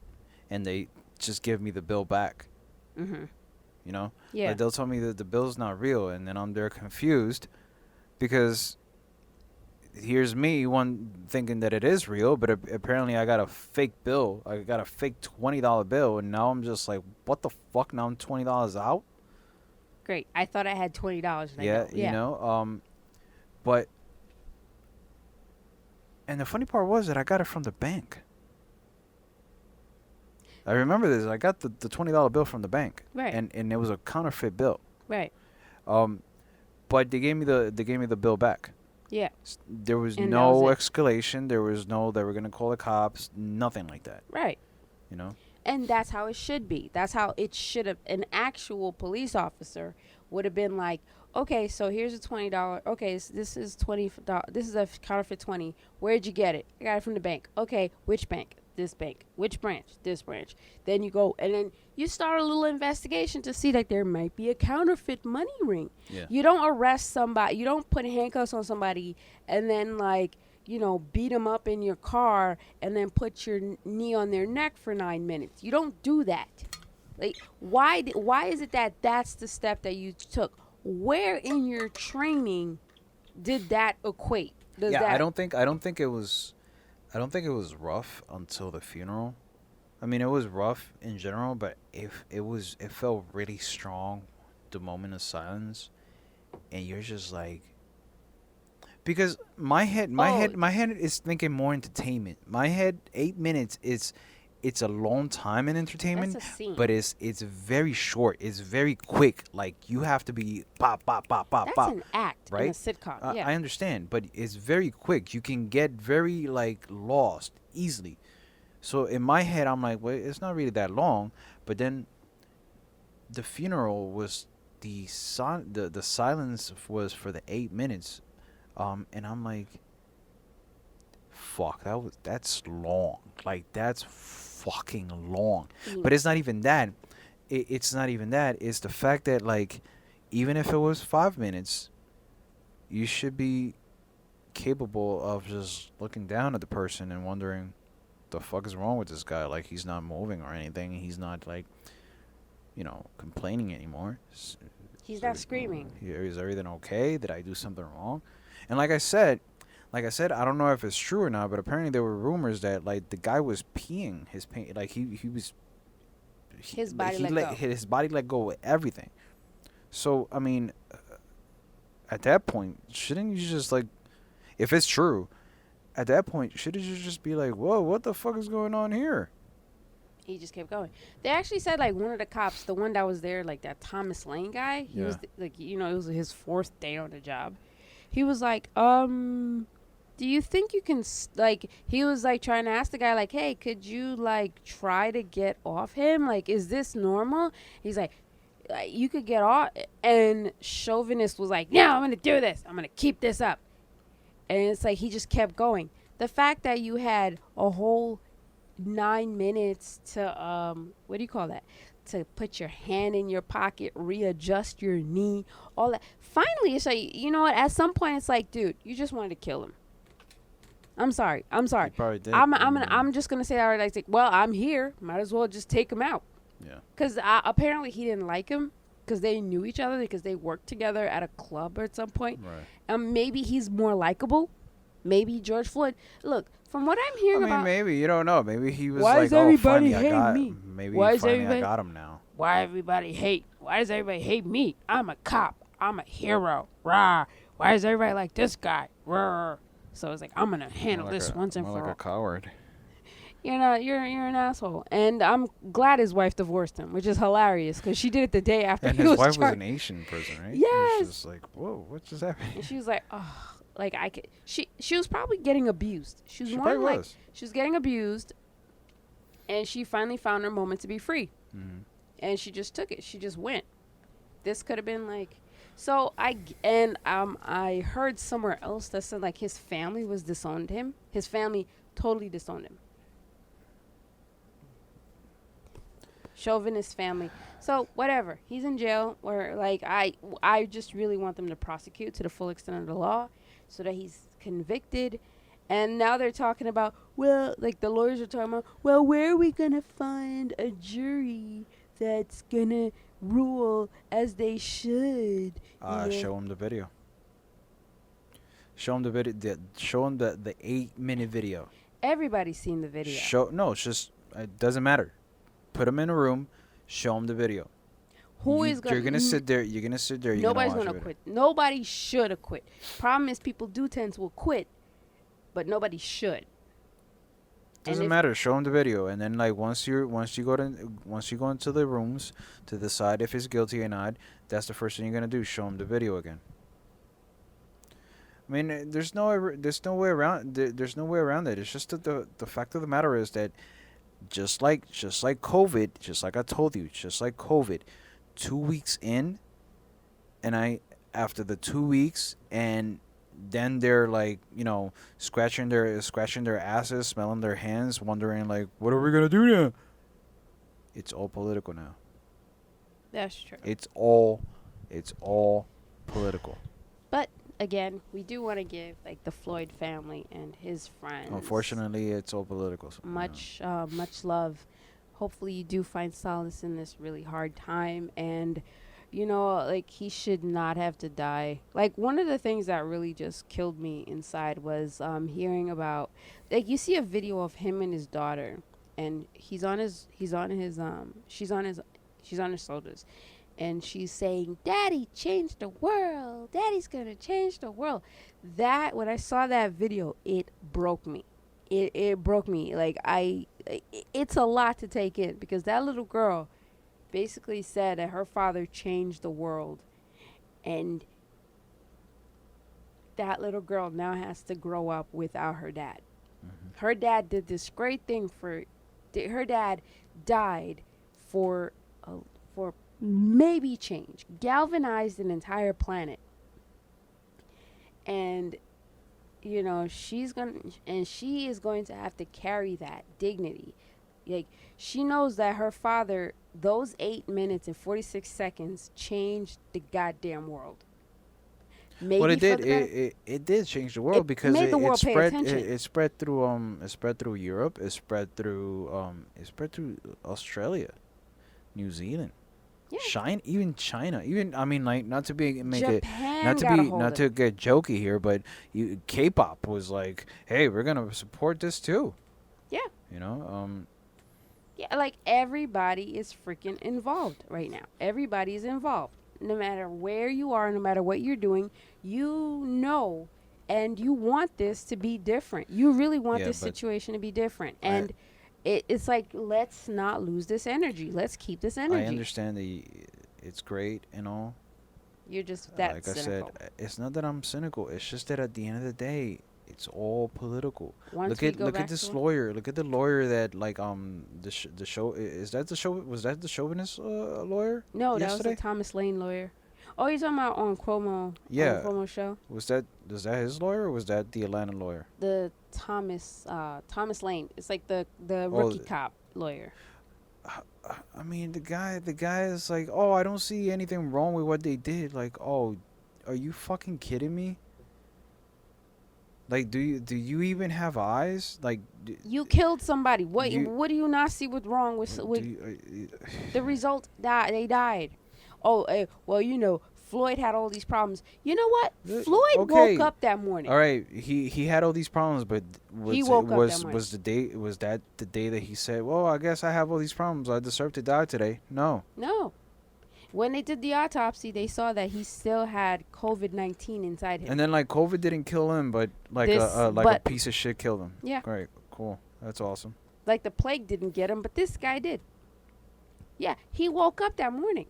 and they just give me the bill back. Mm-hmm. You know, Yeah. like they'll tell me that the bill's not real, and then I'm there confused because here's me one thinking that it is real, but apparently I got a fake bill. I got a fake $20 bill, and now I'm just like, what the fuck? Now I'm $20 out. Great. I thought I had $20. And Yeah, I don't. Yeah. you know. But and the funny part was that I got it from the bank. I remember this. I got the $20 bill from the bank, Right. and it was a counterfeit bill. Right. But they gave me the bill back. Yeah. There was And that no was escalation. There was no they were gonna call the cops. Nothing like that. Right. You know. And that's how it should be. That's how it should have. An actual police officer would have been like, okay, so here's a $20. Okay, this is $20. This is a counterfeit 20. Where'd you get it? I got it from the bank. Okay, which bank? This bank. Which branch? This branch. Then you go and then you start a little investigation to see that there might be a counterfeit money ring. Yeah. You don't arrest somebody. You don't put handcuffs on somebody and then beat them up in your car and then put your knee on their neck for 9 minutes. You don't do that. Like, why is it that that's the step that you took? Where in your training did that equate? I don't think it was rough until the funeral. I mean, it was rough in general, but it felt really strong, the moment of silence, and you're just like, because my head is thinking more entertainment. My head, 8 minutes it's a long time in entertainment, That's a scene. but it's very short. It's very quick. Like, you have to be pop pop pop pop That's pop. an act right? in a sitcom. Yeah. I understand, but it's very quick. You can get very lost easily. So in my head, I'm like, wait, it's not really that long. But then the funeral was the silence was for the 8 minutes, and I'm like, fuck, that's long. Like, that's fucking long. But it's not even that. It's not even that. It's the fact that, like, even if it was 5 minutes, you should be capable of just looking down at the person and wondering, the fuck is wrong with this guy? Like, he's not moving or anything. He's not, like, complaining anymore. He's not screaming. Is everything okay? Did I do something wrong? And like I said, I don't know if it's true or not, but apparently there were rumors that, like, the guy was peeing his pain. Like, he was. His body he let go. His body let go with everything. So, I mean, at that point, shouldn't you just, like, if it's true, at that point, shouldn't you just be like, whoa, what the fuck is going on here? He just kept going. They actually said, like, one of the cops, the one that was there, like, that Thomas Lane guy, he was, like, it was his 4th day on the job. He was like, do you think you can like, he was like trying to ask the guy like, hey, could you like try to get off him, like, is this normal? He's like, you could get off. And Chauvinist was like, no, I'm gonna do this, I'm gonna keep this up. And it's like he just kept going. The fact that you had a whole 9 minutes to what do you call that, to put your hand in your pocket, readjust your knee, all that. Finally, it's like, you know what, at some point it's like, dude, you just wanted to kill him. I'm sorry. He probably did. I'm just gonna say that right. Like, well, I'm here. Might as well just take him out. Yeah. Because apparently he didn't like him because they knew each other, because they worked together at a club at some point. Right. Maybe he's more likable. Maybe George Floyd. Look, from what I'm hearing about, maybe you don't know. Maybe he was why like, does everybody finally hate I got me? Maybe Why does finally everybody- I got him now. Why does everybody hate me? I'm a cop. I'm a hero. Rah. Why is everybody like this guy? Rah. So it's like, I'm gonna handle this once and for all. Like a coward. You're an asshole. And I'm glad his wife divorced him, which is hilarious because she did it the day after And he his was wife was charged. an Asian person, right? Yes. It was just like, whoa, what just happened? And she was like, oh, like I could. She was probably getting abused. She was She more probably like was. she was getting abused, and she finally found her moment to be free. Mhm. And she just took it. She just went. This could have been like, so I heard somewhere else that said like his family was disowned him. His family totally disowned him. Chauvinist family. So whatever. He's in jail. Or like I just really want them to prosecute to the full extent of the law, so that he's convicted. And now they're talking about, well, like the lawyers are talking about, well, where are we gonna find a jury that's gonna rule as they should? Show him the video. Show him the video. Show him the 8-minute video. Everybody's seen the video. It's just, it doesn't matter. Put him in a room. Show him the video. You're gonna sit there. You're gonna sit there. Nobody's gonna quit. Nobody should have quit. Problem is, people do tend to quit, but nobody should. Doesn't matter. Show him the video, and then like once you go into the rooms to decide if he's guilty or not, that's the first thing you're gonna do. Show him the video again. I mean, there's no way around. There's no way around it. It's just that the fact of the matter is that just like COVID, just like I told you, just like COVID, 2 weeks in, and after the 2 weeks, and then they're like, scratching their asses, smelling their hands, wondering like, what are we gonna do now? It's all political now. That's true. It's all political. But again, we do want to give like the Floyd family and his friends. Unfortunately, it's all political. So, much love. Hopefully, you do find solace in this really hard time, and like he should not have to die. Like one of the things that really just killed me inside was hearing about, like, you see a video of him and his daughter, and she's on his shoulders, and she's saying, "Daddy changed the world. Daddy's gonna change the world." That, when I saw that video, it broke me. It broke me. Like it's a lot to take in, because that little girl basically said that her father changed the world, and that little girl now has to grow up without her dad. Mm-hmm. Her dad did this great thing her dad died for maybe change, galvanized an entire planet, and she is going to have to carry that dignity. Like, she knows that her father, those 8 minutes and 46 seconds, changed the goddamn world. Maybe well, it did. It did change the world, because made the world pay attention. It spread through Europe. It spread through Australia, New Zealand, even China. Even, I mean, like, not to get jokey here, but K-pop was like, hey, we're gonna support this too. Yeah. Yeah, like everybody is freaking involved right now. Everybody is involved. No matter where you are, no matter what you're doing, and you want this to be different. You really want this situation to be different. And it's like, let's not lose this energy. Let's keep this energy. I understand it's great and all, You're just that Like I said, cynical. it's not that I'm cynical. It's just that at the end of the day, it's all political. Once Look we at go look at back this to lawyer. Look at the lawyer that like the show is that the show was that the chauvinist lawyer no, that was the yesterday? Thomas Lane lawyer. Oh, you're talking about on Yeah, Cuomo show. was that his lawyer or was that the Atlanta lawyer? The Thomas Lane. It's like the Oh, rookie cop lawyer. I mean the guy is like, oh, I don't see anything wrong with what they did. Like, oh, are you fucking kidding me? Like, do you even have eyes? Like, You killed somebody. What you what do you not see what's wrong with do you, the result? They died. Oh, well, Floyd had all these problems. You know what? Floyd okay. woke up that morning. All right, he had all these problems, but He woke up that was morning. was the day was that the day that he said, "Well, I guess I have all these problems. I deserve to die today." No. No. When they did the autopsy, they saw that he still had COVID-19 inside him. And then like COVID didn't kill him, but like This- a but- piece of shit killed him. Yeah. Great. Cool. That's awesome. Like the plague didn't get him, but this guy did. Yeah, he woke up that morning.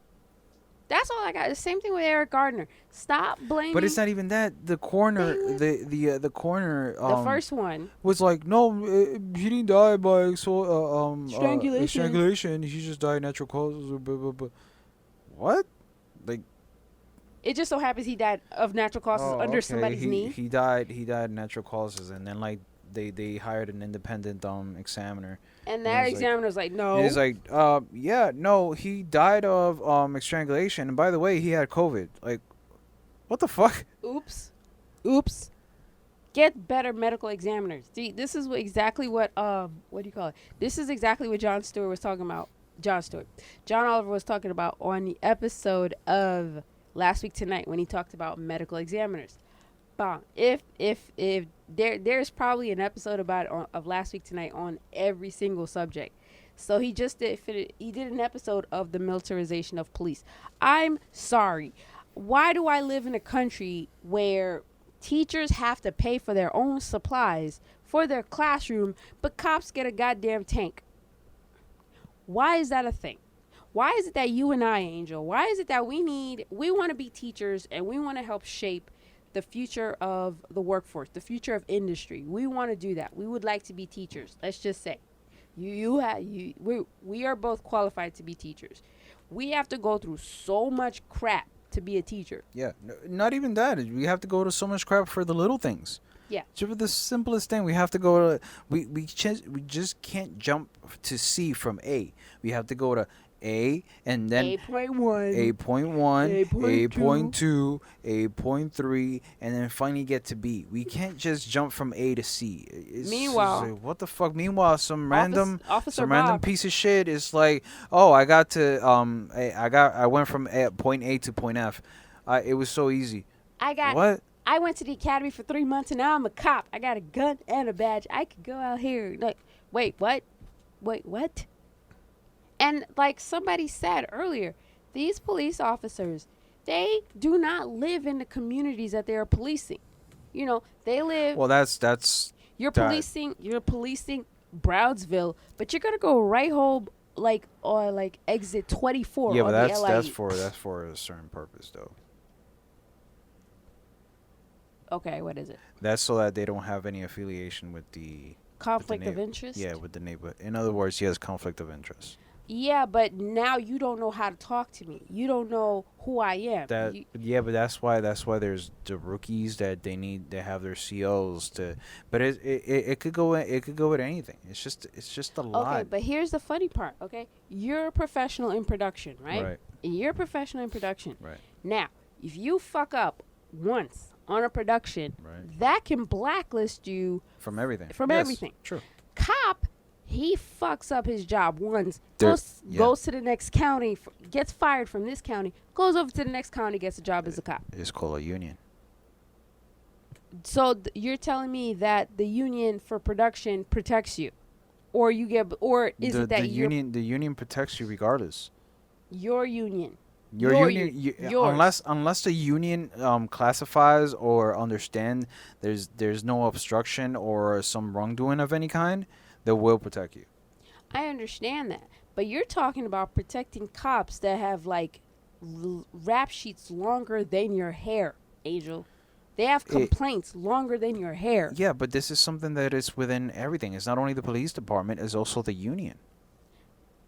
That's all I got. The same thing with Eric Gardner. Stop blaming. But it's not even that. The coroner, the coroner, the first one. was like, no, he didn't die by Strangulation. strangulation. He just died natural causes. Blah, blah, blah. What? Like, It just so happens he died of natural causes under somebody's knee. He died natural causes, and then like they hired an independent examiner. And that He's like- examiner's like, no. And he's like, yeah, no, he died of strangulation, and by the way, he had COVID. Like, what the fuck? Oops. Get better medical examiners. See, this is exactly what do you call it? This is exactly what Jon Stewart was talking about. John Oliver was talking about on the episode of Last Week Tonight when he talked about medical examiners. Bang. If there's probably an episode of Last Week Tonight on every single subject. So he just did an episode of the militarization of police. I'm sorry. Why do I live in a country where teachers have to pay for their own supplies for their classroom, but cops get a goddamn tank? Why is that a thing? Why is it that you and I, Angel, why is it that we want to be teachers and we want to help shape the future of the workforce, the future of industry? We want to do that. We would like to be teachers. Let's just say we are both qualified to be teachers. We have to go through so much crap to be a teacher. Yeah, not even that. We have to go to so much crap for the little things. Yeah. Just for the simplest thing, we have to go to we just can't jump to C from A. We have to go to A and then 8.1, 8.1, 8.2, 8.2, 8.3, and then finally get to B. We can't just jump from A to C. Meanwhile- just like, what the fuck? Meanwhile, some random Officer random Bob. piece of shit is like, oh, I got to I went from point A to point F. It was so easy. What? I went to the academy for 3 months and now I'm a cop. I got a gun and a badge. I could go out here. Like, wait, what? And like somebody said earlier, these police officers, they do not live in the communities that they are policing. They live. Well, that's You're that- policing Brownsville, but you're gonna go right home like exit 24. yeah, on but the that's LIE. for a certain purpose though. Okay, what is it? That's so that they don't have any affiliation with the Conflict of neighbor. interest? Yeah, with the neighbor. In other words, he has conflict of interest. Yeah, but now you don't know how to talk to me. You don't know who I am. But that's why there's the rookies that they have their COs to. But it could go with anything. It's just a lot. Okay, but here's the funny part. Okay, you're a professional in production, right? Right. You're a professional in production. Right. Now, if you fuck up once on a production, Right. that can blacklist you From everything. from Yes, everything. True. Cop, he fucks up his job once, There- goes to the next county, gets fired from this county, goes over to the next county, gets a job as a cop. It's called a union. So you're telling me that the union for production protects you, or you get, or is it that the union protects you regardless. your union? Your Your union, yours. unless the union classifies or understand there's no obstruction or some wrongdoing of any kind, they will protect you. I understand that, but you're talking about protecting cops that have like rap sheets longer than your hair, Angel. They have It, complaints longer than your hair. yeah, but this is something that is within everything. It's not only the police department; it's also the union.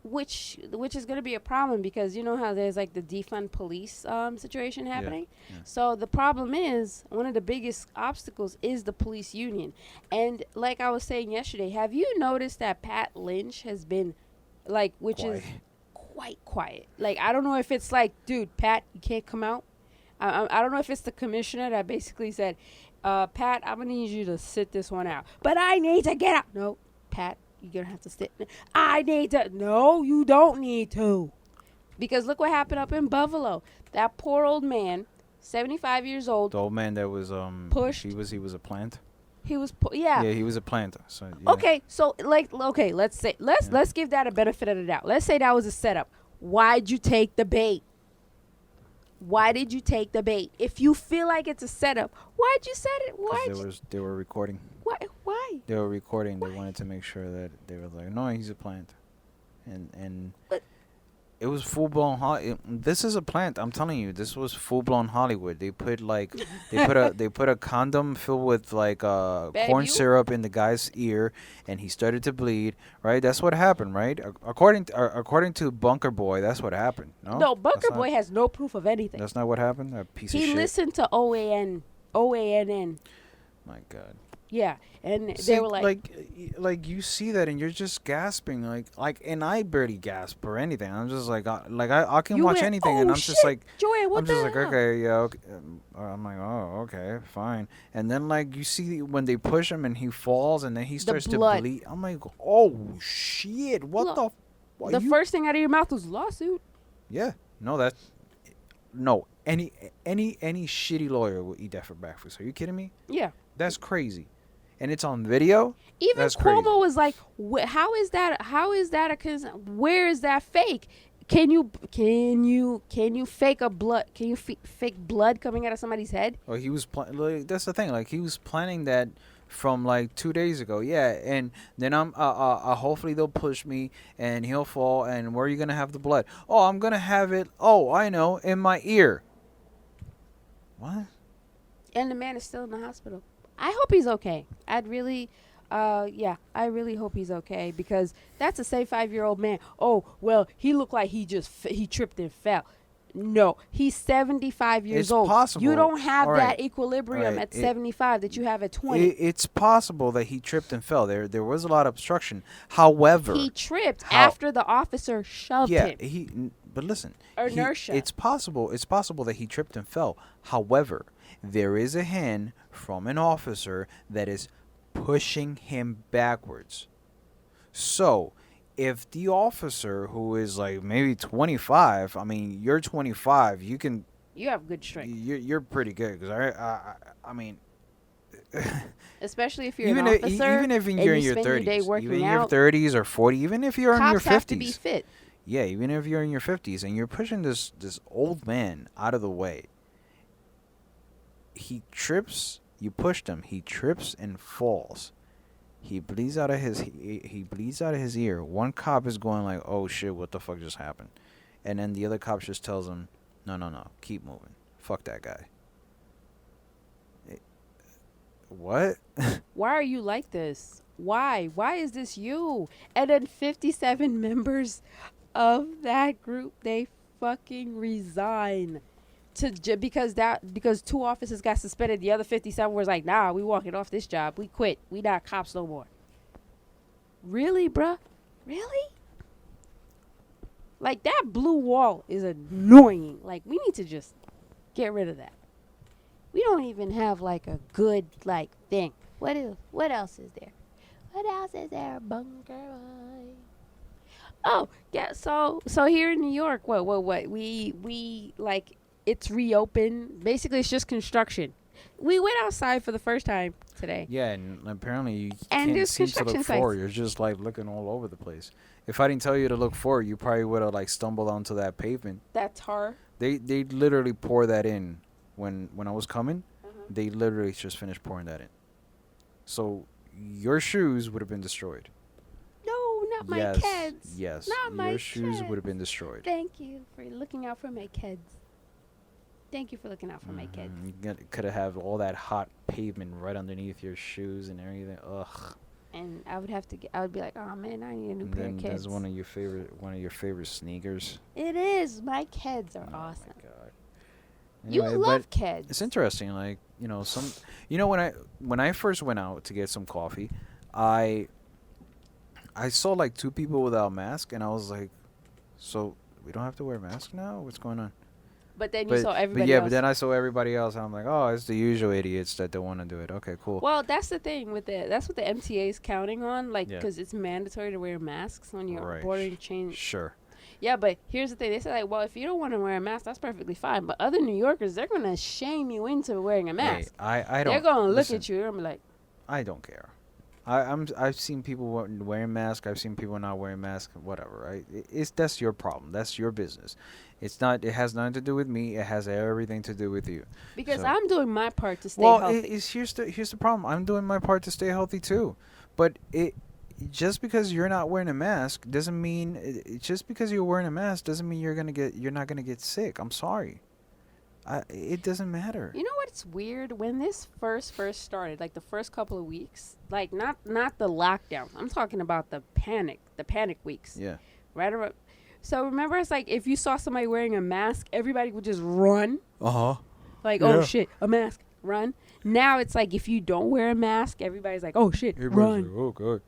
Which is going to be a problem because you know how there's like the defund police situation happening. Yeah. So the problem is one of the biggest obstacles is the police union. And like I was saying yesterday, have you noticed that Pat Lynch has been like, which is Quiet. quite quiet. Like I don't know if it's like, dude, Pat, you can't come out. I don't know if it's the commissioner that basically said, Pat, I'm gonna need you to sit this one out, but I need to get out. No, Pat, you're gonna have to sit. I need to. No, you don't need to. Because look what happened up in Buffalo. That poor old man, 75 years old, The old man that was pushed. he was a plant. He was yeah. Yeah, he was a plant. So yeah. Okay, so like okay, let's give that a benefit of the doubt. Let's say that was a setup. Why'd you take the bait? Why did you take the bait? If you feel like it's a setup, why'd you set it? 'Cause they were recording. Why? Why? They were recording. Why? They wanted to make sure that they were like, no, he's a plant, and But- it was full blown. This is a plant. I'm telling you, this was full blown Hollywood. They put like they put a condom filled with like corn you? syrup in the guy's ear, and he started to bleed. Right, that's what happened. Right, according to Bunker Boy, that's what happened. No, No, That's Bunker not- Boy has no proof of anything. That's not what happened. That piece of He shit. listened to OANN. My God. Yeah, and See, they were like, like you see that and you're just gasping and I barely gasp or anything. I'm just like I can You watch went, anything "Oh, and I'm just shit, like Joy, what I'm the just like hell?" okay, yeah, okay. I'm like, oh, okay, fine. And then like you see when they push him and he falls and then he starts to blood. bleed. I'm like, oh shit, what Look, the what The you first thing out of your mouth was lawsuit. Yeah. No, any shitty lawyer will eat that for breakfast. Are you kidding me? Yeah. That's crazy. And it's on video? Even That's Cuomo crazy. was like, how is that where is that fake? Can you fake a blood? Can you fake blood coming out of somebody's head? Well, he was that's the thing. Like he was planning that from like 2 days ago. Yeah, and then I'm hopefully they'll push me and he'll fall. And where are you gonna have the blood? Oh, I'm gonna have it. Oh, I know, in my ear. What? And the man is still in the hospital. I hope he's okay. I really hope he's okay because that's a 75-year-old man. Oh, well, he looked like he tripped and fell. No, he's 75 years It's old. possible. You don't have All that right. equilibrium All right. at 75 that you have at 20. It's possible that he tripped and fell. There was a lot of obstruction. However, He tripped after the officer shoved him. But listen, Inertia. It's possible. It's possible that he tripped and fell. However, there is a hand from an officer that is pushing him backwards. So, if the officer who is like maybe 25, I mean, you're 25, you can. You have good strength, You're pretty good because I mean. especially if you're even an if, officer. even if and you're in you your spend 30s, your day working even in your out. 30s or 40, even if you're in your Cops 50s, have to be fit. yeah, even if you're in your 50s and you're pushing this old man out of the way, he trips. You pushed him. He trips and falls. He bleeds out of he bleeds out of his ear. One cop is going like, "Oh shit, what the fuck just happened?" And then the other cop just tells him, "No, keep moving. Fuck that guy." What? Why are you like this? Why? Why is this you? And then 57 members of that group, they fucking resign because two officers got suspended. The other 57 was like, nah, we walking off this job. We quit. We not cops no more. Really, bruh? Really? Like, that blue wall is annoying. Like, we need to just get rid of that. We don't even have, like, a good, like, thing. What else is there? What else is there? Bunker boy. Oh, yeah, so here in New York, what? We like, it's reopened. Basically, it's just construction. We went outside for the first time today. Yeah, and apparently you And can't there's seem to look construction forward. sites. You're just like looking all over the place. If I didn't tell you to look forward, you probably would have like stumbled onto that pavement. That tar. They literally pour that in when I was coming. Uh-huh. They literally just finished pouring that in. So your shoes would have been destroyed. No, Not my Yes, kids. yes. Not my Your shoes would have kids. been destroyed. Thank you for looking out for my kids. Thank you for looking out for my kids. You could have all that hot pavement right underneath your shoes and everything. Ugh. And I would have to get. I would be like, oh man, I need a new And pair then of kids. that's one of your favorite sneakers. It is. My kids are Oh awesome. my god. You Anyway, love but kids. it's interesting, like, when I first went out to get some coffee, I saw like two people without mask, and I was like, so we don't have to wear masks now? What's going on? But then you saw everybody but else. but then I saw everybody else, and I'm like, oh, it's the usual idiots that don't want to do it. Okay, cool. Well, that's the thing with it. That's what the MTA is counting on, like, Yeah. because it's mandatory to wear masks when you're Right. boarding change. Sure. Yeah, but here's the thing. They say, like, well, if you don't want to wear a mask, that's perfectly fine. But other New Yorkers, they're going to shame you into wearing a Hey, mask. I don't. They're going to look listen, at you and be like, I don't care. I've seen people wearing masks. I've seen people not wearing masks. Whatever, right? That's your problem. That's your business. It's not. It has nothing to do with me. It has everything to do with you. because So- I'm doing my part to stay Well, healthy. here's the problem. I'm doing my part to stay healthy too, but just because you're not wearing a mask doesn't mean just because you're wearing a mask doesn't mean you're not gonna get sick. I'm sorry. It doesn't matter. You know what's weird? When this first started, like the first couple of weeks, like not the lockdown. I'm talking about the panic weeks. Yeah. Right around. So remember, it's like if you saw somebody wearing a mask, everybody would just run. Uh huh. Like, Yeah. oh shit, a mask, run. Now it's like if you don't wear a mask, everybody's like, oh shit, run. Like, oh god.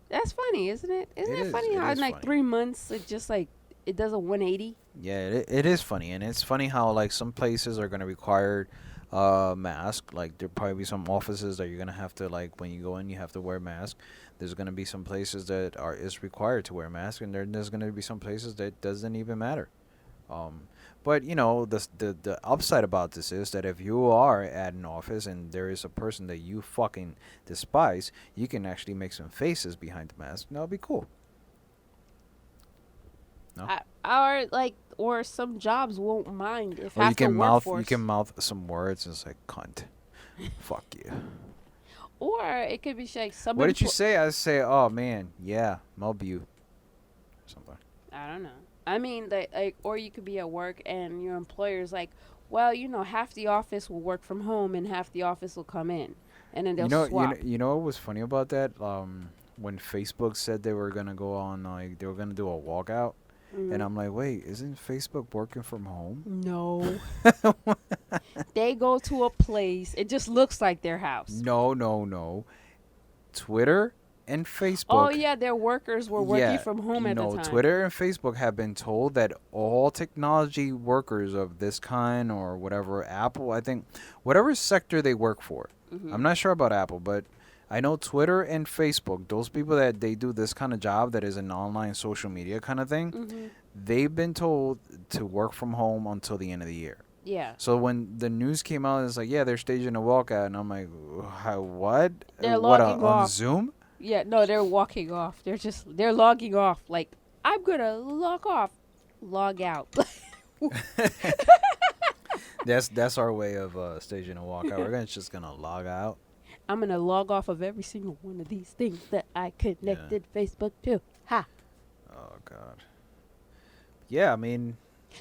That's funny, isn't it? Isn't It it is, funny it how is in like funny. 3 months it just like it does a 180? Yeah, it is funny, and it's funny how like some places are gonna require mask. Like there probably be some offices that you're gonna have to, like, when you go in you have to wear a mask. There's gonna be some places that is required to wear a mask, and there's gonna be some places that doesn't even matter. But the upside about this is that if you are at an office and there is a person that you fucking despise, you can actually make some faces behind the mask. And that'll be cool. No? Or some jobs won't mind if Or half you can the mouth workforce. some words and it's like cunt. Fuck you. Or it could be like some. What did you say? I say, oh man, yeah, Melbu. Something. I don't know. I mean, like, or you could be at work and your employer's like, well, half the office will work from home and half the office will come in, and then they'll swap. You know what was funny about that? When Facebook said they were gonna go on, like, they were gonna do a walkout, and I'm like, wait, isn't Facebook working from home? No. They go to a place. It just looks like their house. No. Twitter and Facebook. Oh yeah, their workers were working from home at the time. Twitter and Facebook have been told that all technology workers of this kind, or whatever, Apple, I think, whatever sector they work for. I'm not sure about Apple, but I know Twitter and Facebook, those people that they do this kind of job that is an online social media kind of thing, they've been told to work from home until the end of the year. Yeah. So when the news came out, it's like, yeah, they're staging a walkout, and I'm like, what? They're What, logging on off. Zoom? Yeah, no, they're walking off. They're logging off. Like, I'm gonna log off, log out. That's our way of staging a walkout. We're just gonna log out. I'm gonna log off of every single one of these things that I connected Facebook to. Ha. Oh God. Yeah, I mean,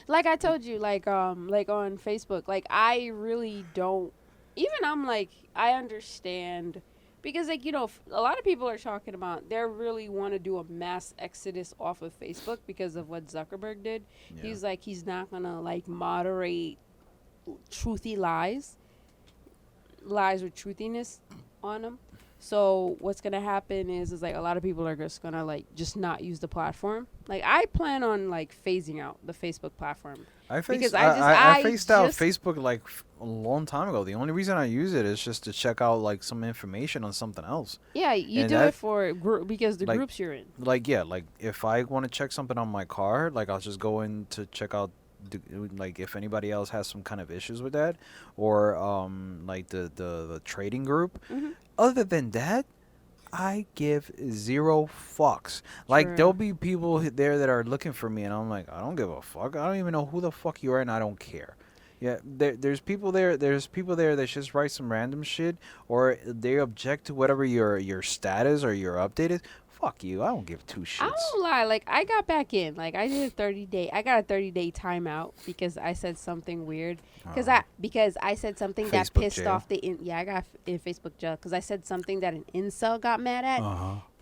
Like I told you, like on Facebook, like I really don't. Even I'm like, I understand. Because, like, a lot of people are talking about they really want to do a mass exodus off of Facebook because of what Zuckerberg did. yeah. He's like, he's not going to, like, moderate truthy lies with truthiness on them. So what's going to happen is like a lot of people are just going to, like, just not use the platform. Like, I plan on, like, phasing out the Facebook platform. I because phased out just- Facebook like a long time ago. The only reason I use it is just to check out like some information on something else. Yeah, you And do that- it for because the like- groups you're in. Like, yeah, like if I want to check something on my car, like I'll just go in to check out like if anybody else has some kind of issues with that, or like the trading group. Mhm. Other than that, I give zero fucks. Like, True. there'll be people there that are looking for me, and I'm like, I don't give a fuck. I don't even know who the fuck you are, and I don't care. Yeah, there's people there. There's people there that just write some random shit, or they object to whatever your status or your update is. Fuck you. I don't give two I shits. don't lie. Like, I got back in. Like, I did a 30-day. I got a 30-day timeout because I said something weird. Because I said something that Facebook pissed jail. off I got in Facebook jail because I said something that an incel got mad at,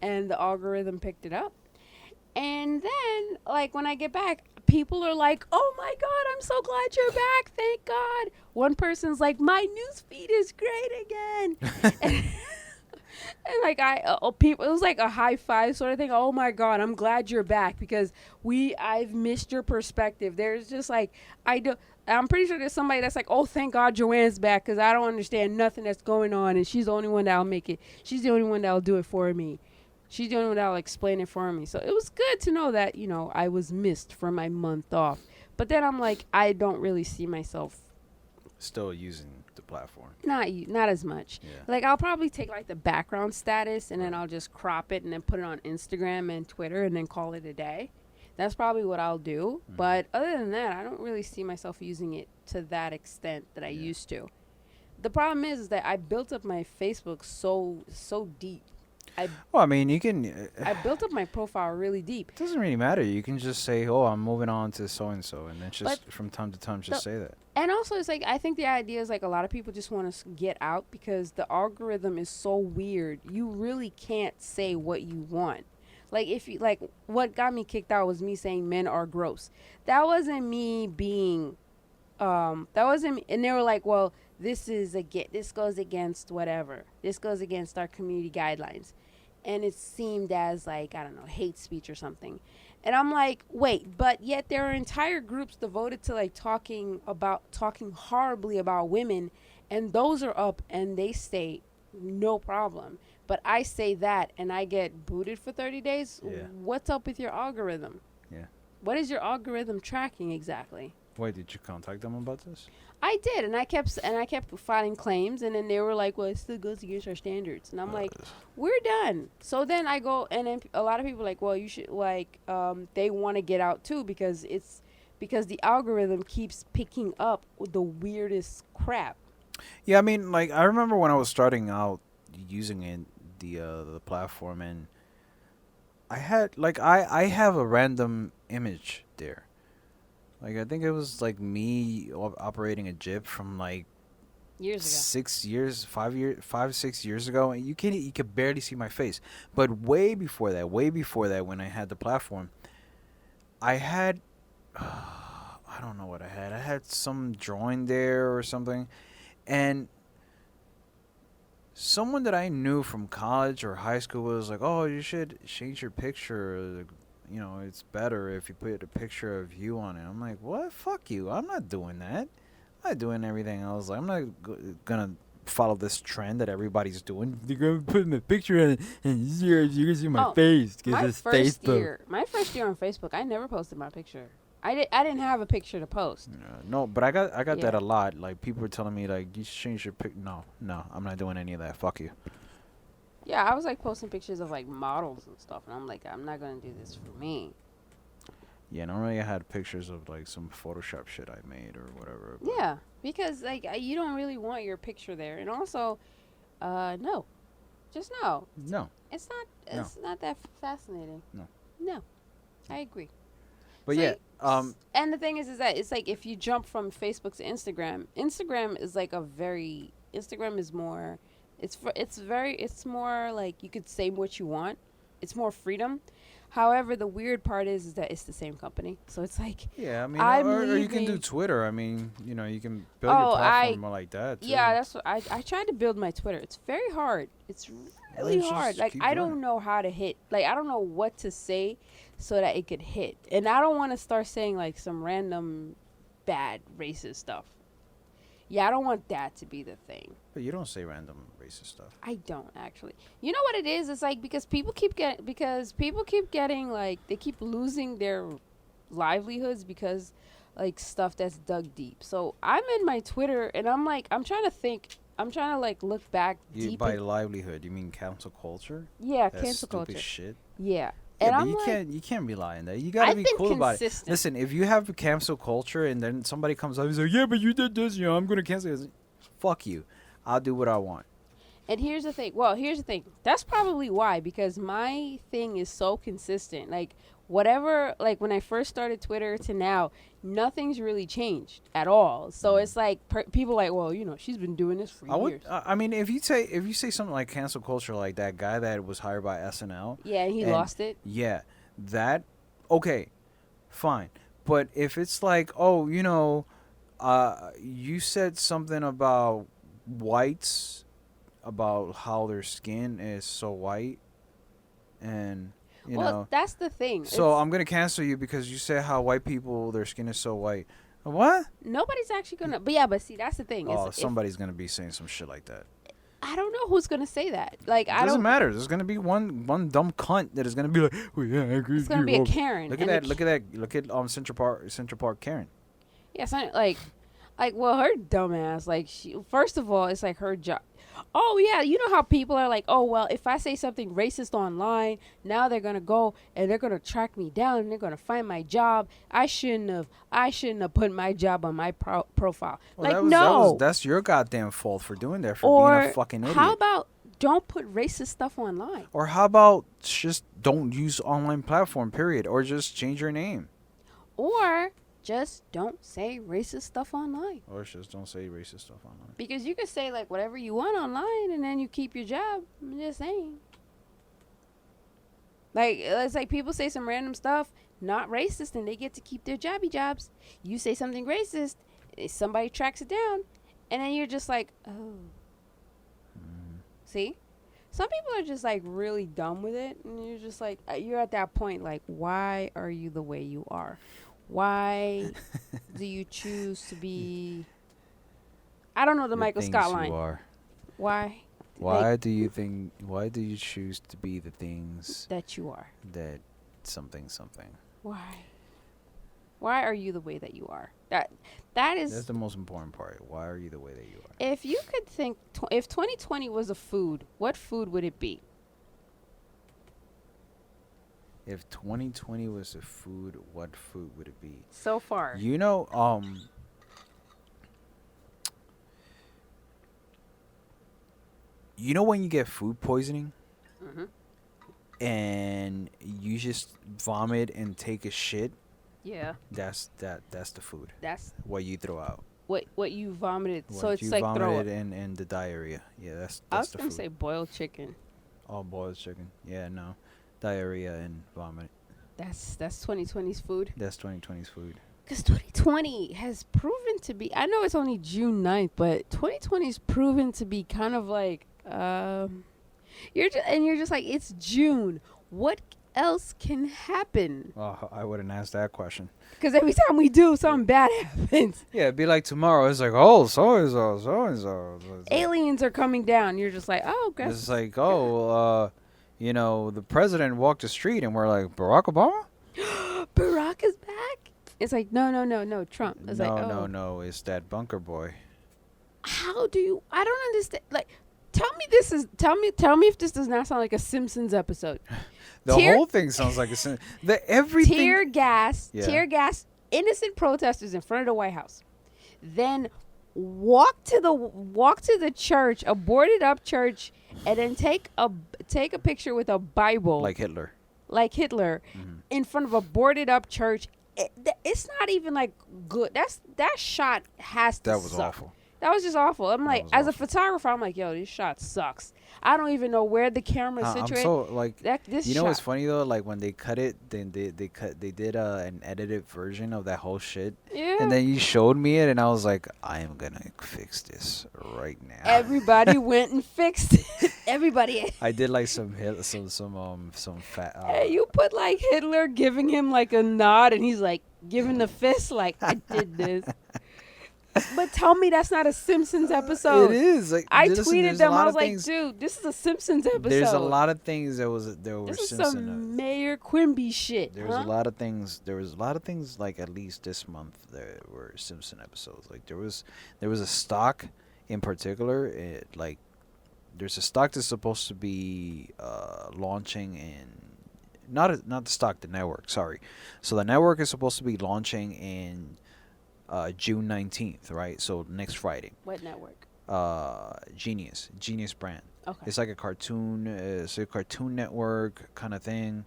and the algorithm picked it up. And then, like, when I get back, people are like, "Oh my God, I'm so glad you're back. Thank God." One person's like, "My news feed is great again." And like people, it was like a high five sort of thing. Oh my God, I'm glad you're back because I've missed your perspective. There's just like I'm pretty sure there's somebody that's like, oh, thank God Joanne's back because I don't understand nothing that's going on, and she's the only one that'll make it. She's the only one that'll do it for me. She's the only one that'll explain it for me. So it was good to know that I was missed for my month off. But then I'm like, I don't really see myself Still using the platform. Not as much. Yeah. Like, I'll probably take like the background status and then I'll just crop it and then put it on Instagram and Twitter and then call it a day. That's probably what I'll do. Mm-hmm. But other than that, I don't really see myself using it to that extent that I used to. The problem is that I built up my Facebook so deep. Well, I mean, you can. I built up my profile really deep. It doesn't really matter. You can just say, "Oh, I'm moving on to so and so," and then just from time to time, just say that. And also, it's like I think the idea is like a lot of people just want to get out because the algorithm is so weird. You really can't say what you want. Like what got me kicked out was me saying men are gross. That wasn't me being. That wasn't me. And they were like, "Well, this goes against whatever. This goes against our community guidelines." And it seemed as like, I don't know, hate speech or something. And I'm like, wait, but yet there are entire groups devoted to like talking horribly about women, and those are up and they stay no problem. But I say that and I get booted for 30 days. Yeah. What's up with your algorithm? Yeah. What is your algorithm tracking exactly? Wait, did you contact them about this? I did, and I kept filing claims, and then they were like, "Well, it still goes against our standards," and I'm like, "We're done." So then I go, and then a lot of people are like, "Well, you should like," they want to get out too because the algorithm keeps picking up the weirdest crap. Yeah, I mean, like I remember when I was starting out using it, the platform, and I had like I have a random image there. Like, I think it was, like, me operating a Jeep from, like... Years ago. 6 years ago. And you could barely see my face. But way before that, when I had the platform, I had... I don't know what I had. I had some drawing there or something. And someone that I knew from college or high school was like, oh, you should change your picture. It's better if you put a picture of you on it. I'm like, what? Fuck you. I'm not doing that. I'm not doing everything else. I'm not going to follow this trend that everybody's doing. You're going to put my picture in and you're going to see my face. My first year on Facebook, I never posted my picture. I didn't have a picture to post. No, but I got that a lot. Like, people were telling me, like, you should change your pic. No, I'm not doing any of that. Fuck you. Yeah, I was like posting pictures of like models and stuff, and I'm like, I'm not gonna do this for me. Yeah, normally I had pictures of like some Photoshop shit I made or whatever. Yeah, because like you don't really want your picture there, and also, no, just no. No, it's not that fascinating. No, I agree. But so and the thing is that it's like if you jump from Facebook to Instagram is like Instagram is more. It's more like you could say what you want. It's more freedom. However, the weird part is that it's the same company. So it's like, yeah, I mean, or you can do Twitter. I mean, you can build your platform like that too. Yeah, that's what I tried to build my Twitter. It's very hard. It's really hard. Like, I don't know how to hit. Like, I don't know what to say so that it could hit. And I don't want to start saying like some random bad racist stuff. Yeah, I don't want that to be the thing. But you don't say random racist stuff. I don't actually. You know what it is? It's like because people keep getting like they keep losing their livelihoods because like stuff that's dug deep. So I'm in my Twitter and I'm trying to like look back deep. By livelihood, you mean cancel culture? Yeah, that's cancel stupid culture. Shit. Yeah. Yeah, and but you can't rely on that. You gotta be cool about it. Listen, if you have cancel culture and then somebody comes up and says, "Yeah, but you did this, I'm gonna cancel it." Fuck you. I'll do what I want. And here's the thing. Well, here's the thing. That's probably why, because my thing is so consistent. Like, whatever, like, when I first started Twitter to now, nothing's really changed at all. So it's like people like, well, she's been doing this for years. I mean, if you say something like cancel culture, like that guy that was hired by SNL. Yeah, and he lost it. Yeah, that, okay, fine. But if it's like, oh, you said something about whites, about how their skin is so white, and that's the thing. So I'm gonna cancel you because you said how white people, their skin is so white. What? Nobody's actually gonna. But see, that's the thing. Oh, somebody's gonna be saying some shit like that. I don't know who's gonna say that. Like, it doesn't matter. There's gonna be one dumb cunt that is gonna be like, oh yeah, I agree. It's gonna be a Karen. Look at that. Look at Central Park Karen. Yeah, so well, her dumbass. Like, first of all, it's like her job. Oh yeah, you know how people are like, oh well, if I say something racist online, now they're gonna go and they're gonna track me down and they're gonna find my job. I shouldn't have put my job on my profile. Well, no, that's your goddamn fault for doing that, for being a fucking idiot. How about don't put racist stuff online? Or how about just don't use online platform, period, or just change your name, or just don't say racist stuff online. Or just don't say racist stuff online. Because you can say like whatever you want online and then you keep your job. I'm just saying. Like, it's like people say some random stuff, not racist, and they get to keep their jobs. You say something racist, somebody tracks it down, and then you're just like, oh. See? Some people are just like really dumb with it, and you're just like, you're at that point like, why are you the way you are? Why do you choose to be? I don't know the Michael Scott line. Why? Why do you choose to be the things that you are? That something. Why? Why are you the way that you are? That's the most important part. Why are you the way that you are? If you could think, if 2020 was a food, what food would it be? If 2020 was a food, what food would it be? So far. You know when you get food poisoning? Mm-hmm. And you just vomit and take a shit? Yeah. That's the food. That's what you throw out. What you vomited. What so it's you like vomited and the diarrhea. Yeah, that's I was the gonna food. say boiled chicken. Oh, boiled chicken. Yeah, no. Diarrhea and vomit. That's 2020's food. That's 2020's food. Because 2020 has proven to be, I know it's only June 9th, but 2020's proven to be kind of like, you're just like, it's June. What else can happen? Oh, I wouldn't ask that question. Because every time we do, something bad happens. Yeah, it'd be like tomorrow. It's like, oh, so-and-so. Aliens are coming down. You're just like, oh, okay. It's like, oh, the president walked the street and we're like, Barack Obama? Barack is back? It's like, no, Trump. It's no, it's that bunker boy. How do you, I don't understand. Like, tell me if this does not sound like a Simpsons episode. The whole thing sounds like a Simpsons. Everything. Tear gas, innocent protesters in front of the White House. Then walk to the church, a boarded up church, and then take a picture with a Bible. Like Hitler. Mm-hmm. In front of a boarded up church. It's not even like good. That shot has to suck. That was awful. That was just awful. I'm like, as a photographer, I'm like, yo, this shot sucks. I don't even know where the camera's situated. I'm so like, this you know what's funny though? Like when they cut it, then they did an edited version of that whole shit. Yeah. And then you showed me it, and I was like, I am gonna fix this right now. Everybody went and fixed it. Everybody. I did like some fat. Hey, you put like Hitler giving him like a nod, and he's like giving the fist, like I did this. But tell me that's not a Simpsons episode. It is. Like, I tweeted them. I was like, dude, this is a Simpsons episode. There's a lot of things there were this is Simpsons. Some Mayor Quimby shit. There was a lot of things. There was a lot of things like at least this month there were Simpson episodes. Like there was a stock in particular. There's a stock that's supposed to be launching in not the stock, the network. Sorry. So the network is supposed to be launching in June 19th, right? So next Friday. What network? Genius Brand. Okay. It's like a cartoon. It's a Cartoon Network kind of thing.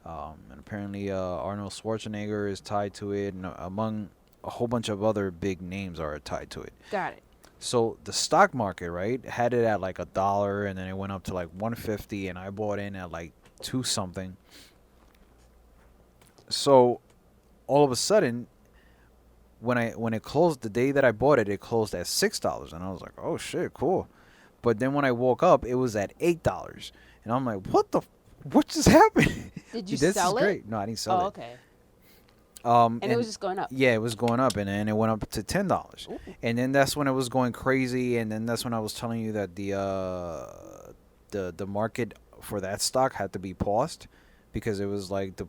And apparently, Arnold Schwarzenegger is tied to it, and among a whole bunch of other big names are tied to it. Got it. So the stock market, right, had it at like $1, and then it went up to like 150, and I bought in at like two something. So all of a sudden, when it closed, the day that I bought it, it closed at $6, and I was like, oh shit, cool. But then when I woke up, it was at $8, and I'm like, what just happened? Did you This sell is it? great. No, I didn't sell Oh, it. okay. And it was just going up. Yeah, it was going up, and then it went up to $10, Ooh. and then that's when it was going crazy, and then that's when I was telling you that the market for that stock had to be paused because it was like the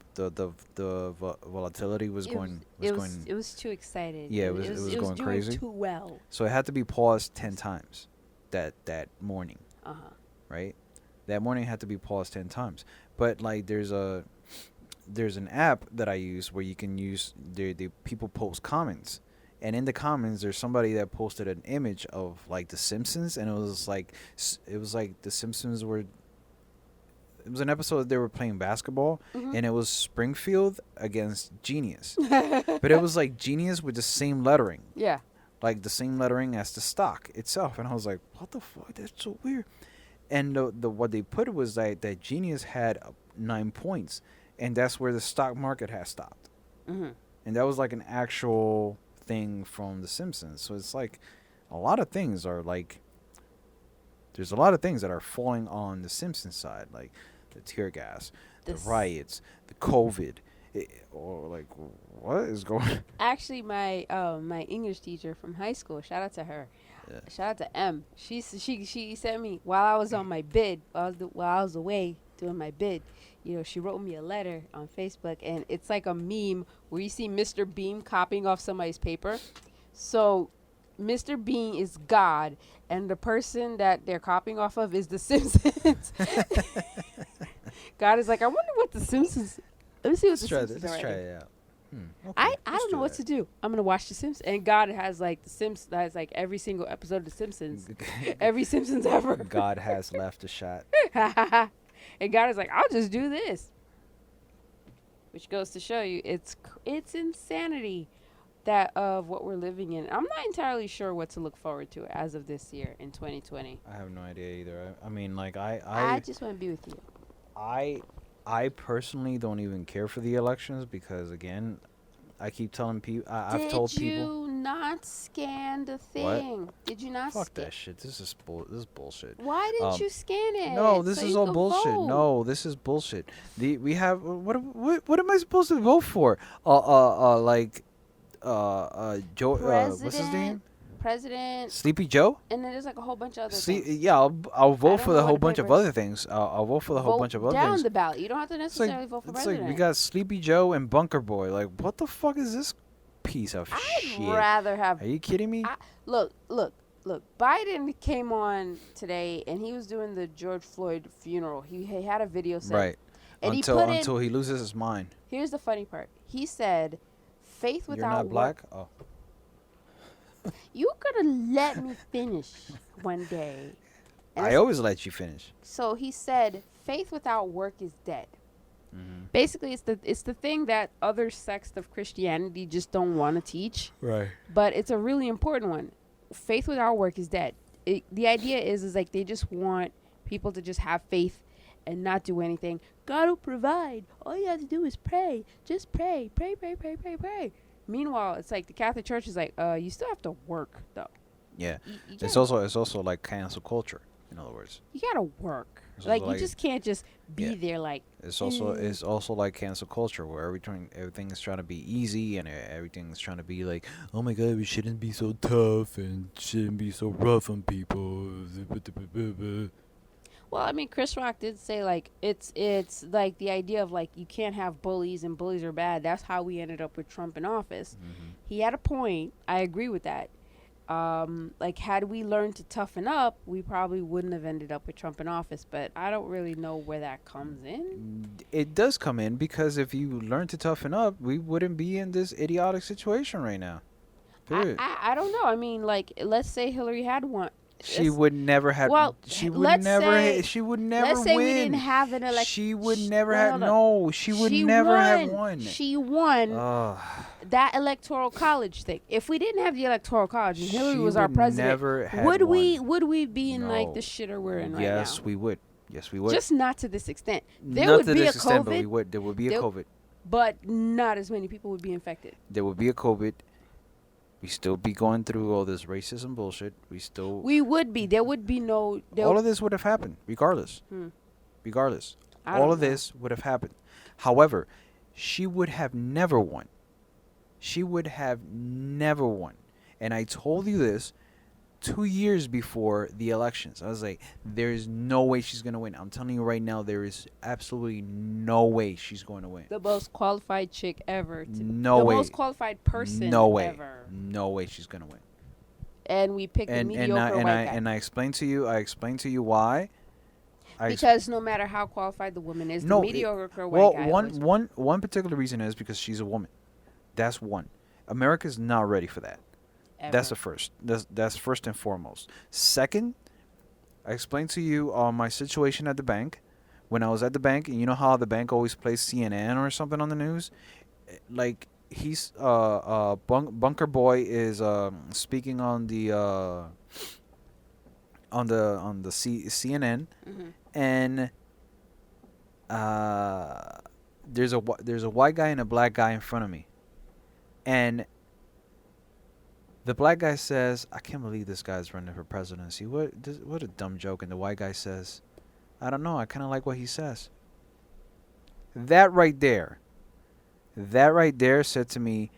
volatility was going. It was too excited. Yeah, it was going doing crazy. too well. So it had to be paused 10 times that morning, right? That morning had to be paused 10 times. But like there's an app that I use where you can use the people post comments, and in the comments there's somebody that posted an image of like the Simpsons, and it was like the Simpsons were. It was an episode that they were playing basketball, and it was Springfield against Genius, but it was like Genius with the same lettering. Yeah. Like the same lettering as the stock itself, and I was like, "What the fuck? That's so weird." And the what they put was that Genius had 9 points, and that's where the stock market has stopped. Mm-hmm. And that was like an actual thing from The Simpsons. So it's like a lot of things are like there's a lot of things that are falling on The Simpsons side, like the tear gas, the riots, the COVID, or like what is going? Actually, my my English teacher from high school, shout out to her. Yeah. Shout out to M. She sent me while I was on my bid, while I was away doing my bid. You know, she wrote me a letter on Facebook, and it's like a meme where you see Mr. Bean copying off somebody's paper. So, Mr. Bean is God, and the person that they're copying off of is the Simpsons. God is like, I wonder what the Simpsons. Let me see what the Simpsons are. Let's try writing. it out. Okay, I let's don't know what to do. I'm gonna watch The Simpsons, and God has like the Simpsons. Has like every single episode of The Simpsons, every Simpsons ever. God has left a shot. And God is like, I'll just do this, which goes to show you it's insanity that of what we're living in. I'm not entirely sure what to look forward to as of this year in 2020. I have no idea either. I mean, like I just want to be with you. I personally don't even care for the elections because, again, I keep telling people. I've told people. Did you not scan the thing? What? Did you not? Fuck that shit. This is bullshit. Why didn't you scan it? No, this so is you all could bullshit. vote? No, this is bullshit. We have what am I supposed to vote for? Joe. What's his name? President. Sleepy Joe. And then there's like a whole bunch of other things. Yeah, I'll vote for the know whole what bunch of papers. other things. I'll vote for the whole bunch of other down things. the ballot. You don't have to necessarily vote for It's president. like we got Sleepy Joe and Bunker Boy. Like, what the fuck is this piece of shit? I'd rather have. Are you kidding me? Look. Biden came on today, and he was doing the George Floyd funeral. He had a video set. Right. And until he loses his mind. Here's the funny part. He said, "Faith without You're not black." work." Oh. You gotta let me finish one day. And I always let you finish. So he said, "Faith without work is dead." Mm-hmm. Basically, it's the thing that other sects of Christianity just don't want to teach. Right. But it's a really important one. Faith without work is dead. The idea is like they just want people to just have faith and not do anything. God will provide. All you have to do is pray. Just pray. Pray, pray, pray, pray, pray. Meanwhile, it's like the Catholic Church is like, you still have to work though. Yeah. You It's also like cancel culture. In other words. You gotta work. It's Like also you just can't just be Yeah. there like. It's also like cancel culture where everything is trying to be easy and everything is trying to be like, oh my god, we shouldn't be so tough and shouldn't be so rough on people. Well, I mean, Chris Rock did say like it's like the idea of like you can't have bullies and bullies are bad. That's how we ended up with Trump in office. Mm-hmm. He had a point. I agree with that. Like had we learned to toughen up, we probably wouldn't have ended up with Trump in office. But I don't really know where that comes in. It does come in because if you learn to toughen up, we wouldn't be in this idiotic situation right now. Period. I don't know. I mean, like let's say Hillary had won. She would never have. Well, She would let's never. say- She would never Let's say win. we didn't have an election. She would never Well, have. hold on. No, she would never have won. She won Ugh. that electoral college thing. If we didn't have the electoral college and Hillary She was our would president, never have would we won. be in like No. the shitter we're in right now? Yes, we would. Yes, we would. Just not to this extent. There Not would to be a this extent, but we COVID, would. There would be a There- COVID. but not as many people would be infected. There would be a COVID. We still be going through all this racism bullshit. We would be. There would be no. All of this would have happened, regardless. Regardless. I All don't of know. this would have happened. However, she would have never won. She would have never won. And I told you this 2 years before the elections. I was like, there's no way she's going to win. I'm telling you right now, there is absolutely no way she's going to win. The most qualified chick ever. No the way. most qualified person No way. ever. No way she's going to win. And we picked a mediocre white guy. And I explained to you why. Because no matter how qualified the woman is, No, the mediocre white guy. always wins. one particular reason is because she's a woman. That's one. America's not ready for that. That's Ever. the first. That's first and foremost. Second, I explained to you my situation at the bank. When I was at the bank, and you know how the bank always plays CNN or something on the news, like he's Bunker Boy is speaking on the CNN, Mhm. and there's a white guy and a black guy in front of me, and the black guy says, "I can't believe this guy's running for presidency. What a dumb joke." And the white guy says, "I don't know. I kind of like what he says." That right there said to me,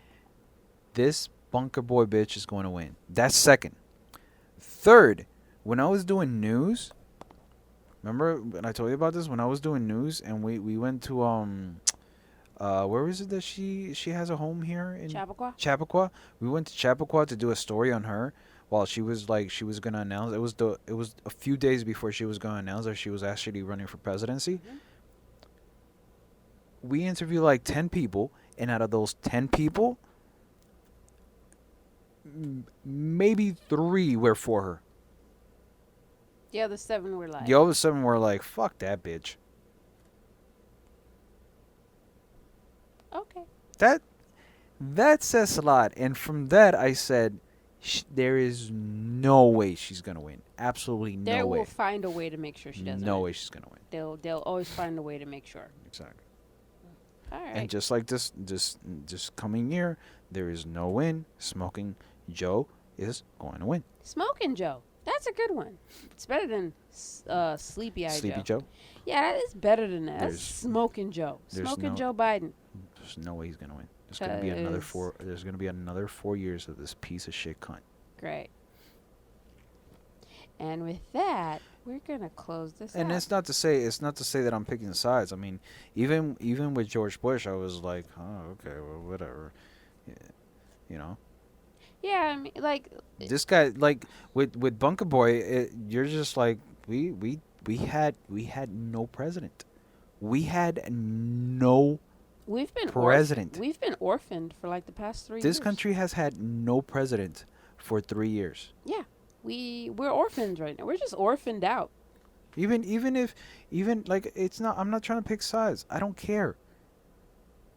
this Bunker Boy bitch is going to win. That's second. Third, when I was doing news, remember when I told you about this? When I was doing news and we went to where is it that she has a home here in Chappaqua? We went to Chappaqua to do a story on her while she was gonna announce. It was a few days before she was gonna announce that she was actually running for presidency. Mhm. We interviewed like 10 people, and out of those 10 people, maybe 3 were for her. The other 7 were like. The other 7 were like, "Fuck that bitch." Okay. That says a lot. And from that, I said, there is no way she's gonna win. Absolutely no They way. will find a way to make sure she doesn't. No win. way she's gonna win. They'll always find a way to make sure. Exactly. All right. And just like this coming year, there is no win. Smoking Joe is going to win. Smoking Joe. That's a good one. It's better than Sleepy Eye Sleepy Joe. Joe. Yeah, that is better than that. That's There's- Smoking Joe. there's Smoking no- Joe Biden. There's no way he's gonna win. There's gonna be another 4. 'Cause- There's gonna be another 4 years of this piece of shit cunt. Great. And with that, we're gonna close this And out. it's not to say that I'm picking sides. I mean, even with George Bush, I was like, oh, okay, well, whatever. Yeah, you know, Yeah, I mean, like, this guy, like with Bunker Boy, you're just like we had no president. We had no. we've been President. We've been orphaned for like the past 3 years. This country has had no president for 3 years. Yeah, we're orphans right now. We're just orphaned out. Even like it's not. I'm not trying to pick sides. I don't care.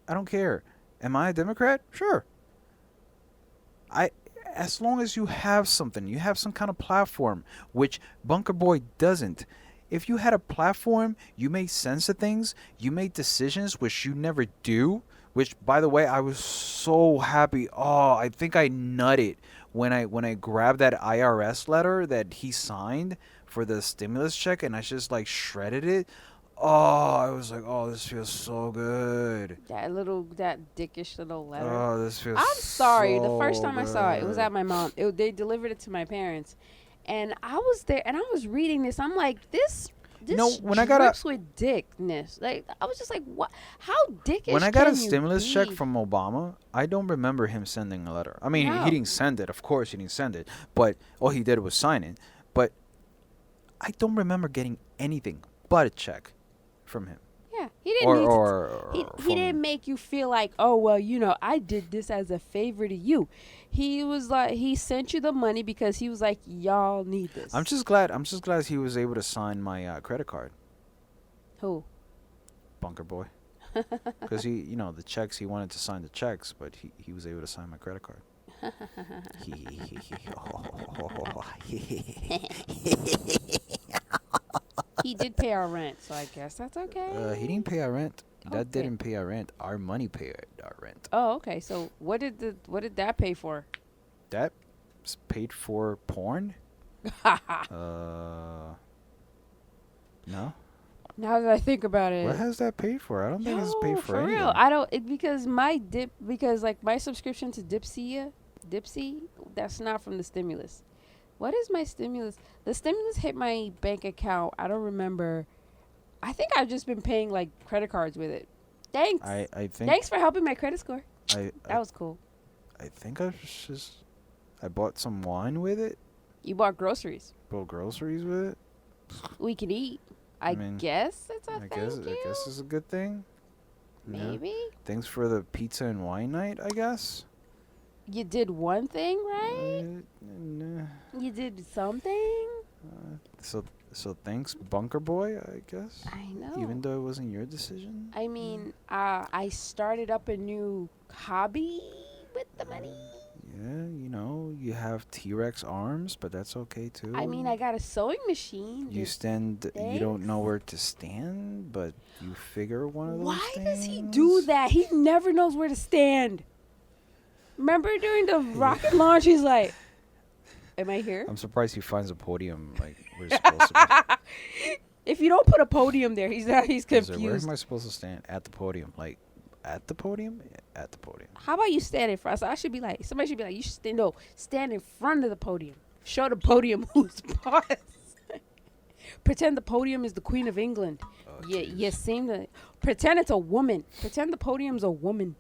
Am I a Democrat? Sure. As long as you have something, you have some kind of platform, which Bunker Boy doesn't. If you had a platform, you made sense of things, you made decisions, which you never do. Which, by the way, I was so happy. Oh, I think I nutted when I grabbed that IRS letter that he signed for the stimulus check, and I just like shredded it. Oh, I was like, oh, this feels so good. That dickish little letter. Oh, this feels. I'm sorry. The so first time I saw it was good. at my mom. They delivered it to my parents, and I was there, and I was reading this. I'm like, this No, when I got a- drips with dickness. Like, I was just like, what? How dickish? When I got a can you stimulus check be? from Obama, I don't remember him sending a letter. I mean, No. he didn't send it. Of course, he didn't send it. But all he did was sign it. But I don't remember getting anything but a check from him. Yeah, Yeah, he didn't Or need or he from didn't make you feel like, oh well, I did this as a favor to you. He was like, he sent you the money because he was like, y'all need this. I'm just glad he was able to sign my credit card, Who? Bunker Boy. Because the checks, he wanted to sign the checks, but he was able to sign my credit card. He did pay our rent, so I guess that's okay. He didn't pay our rent. That Okay. didn't pay our rent. Our money paid our rent. Oh, okay. So what did that pay for? That paid for porn? No. Now that I think about it, What has that paid for? I don't think it's paid for anything. real. I don't because like my subscription to Dipsy, that's not from the stimulus. What is my stimulus? The stimulus hit my bank account. I don't remember. I think I've just been paying like credit cards with it. Thanks. I think Thanks for helping my credit score. I That was cool. I think I bought some wine with it. You bought groceries. Bought groceries with it. We can eat. I mean, guess it's a I guess it's a good thing. Yeah. Maybe. Thanks for the pizza and wine night, I guess. You did one thing right. Nah. You did something. So thanks, Bunker Boy, I guess. I know. Even though it wasn't your decision. I mean, I started up a new hobby with the money. Yeah, you have T-Rex arms, but that's okay too. I mean, I got a sewing machine. You stand. You don't know where to stand, but you figure one of those Why things. does he do that? He never knows where to stand. Remember during the rocket launch, he's like, "Am I here?" I'm surprised he finds a podium like where it's supposed to be. If you don't put a podium there, he's He's like, where confused. am I supposed to stand? At the podium, like at the podium, yeah, at the podium. How about you stand in front? So I should be like, somebody should be like, you should stand in front of the podium. Show the podium who's boss. Pretend the podium is the Queen of England. Oh, You seem to pretend it's a woman. Pretend the podium's a woman.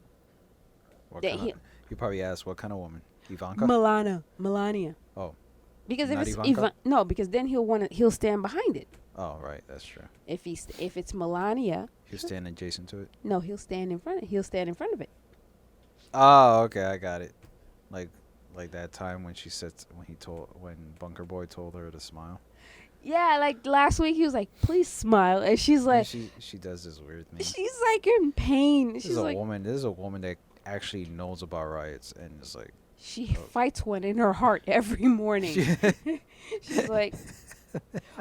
What That kind he- of, you probably asked what kind of woman? Ivanka. Melania. Oh. Because if Not it's Ivanka? no, because then he'll stand behind it. Oh, right, that's true. If it's Melania, You stand adjacent to it. no, he'll stand in front of it. Oh, okay, I got it. Like that time when when Bunker Boy told her to smile. Yeah, like last week he was like, "Please smile," and she's like, she does this weird thing. she's like in pain. This She's is a like, woman. This is a woman that actually knows about riots and is like. she fights one in her heart every morning. She's like,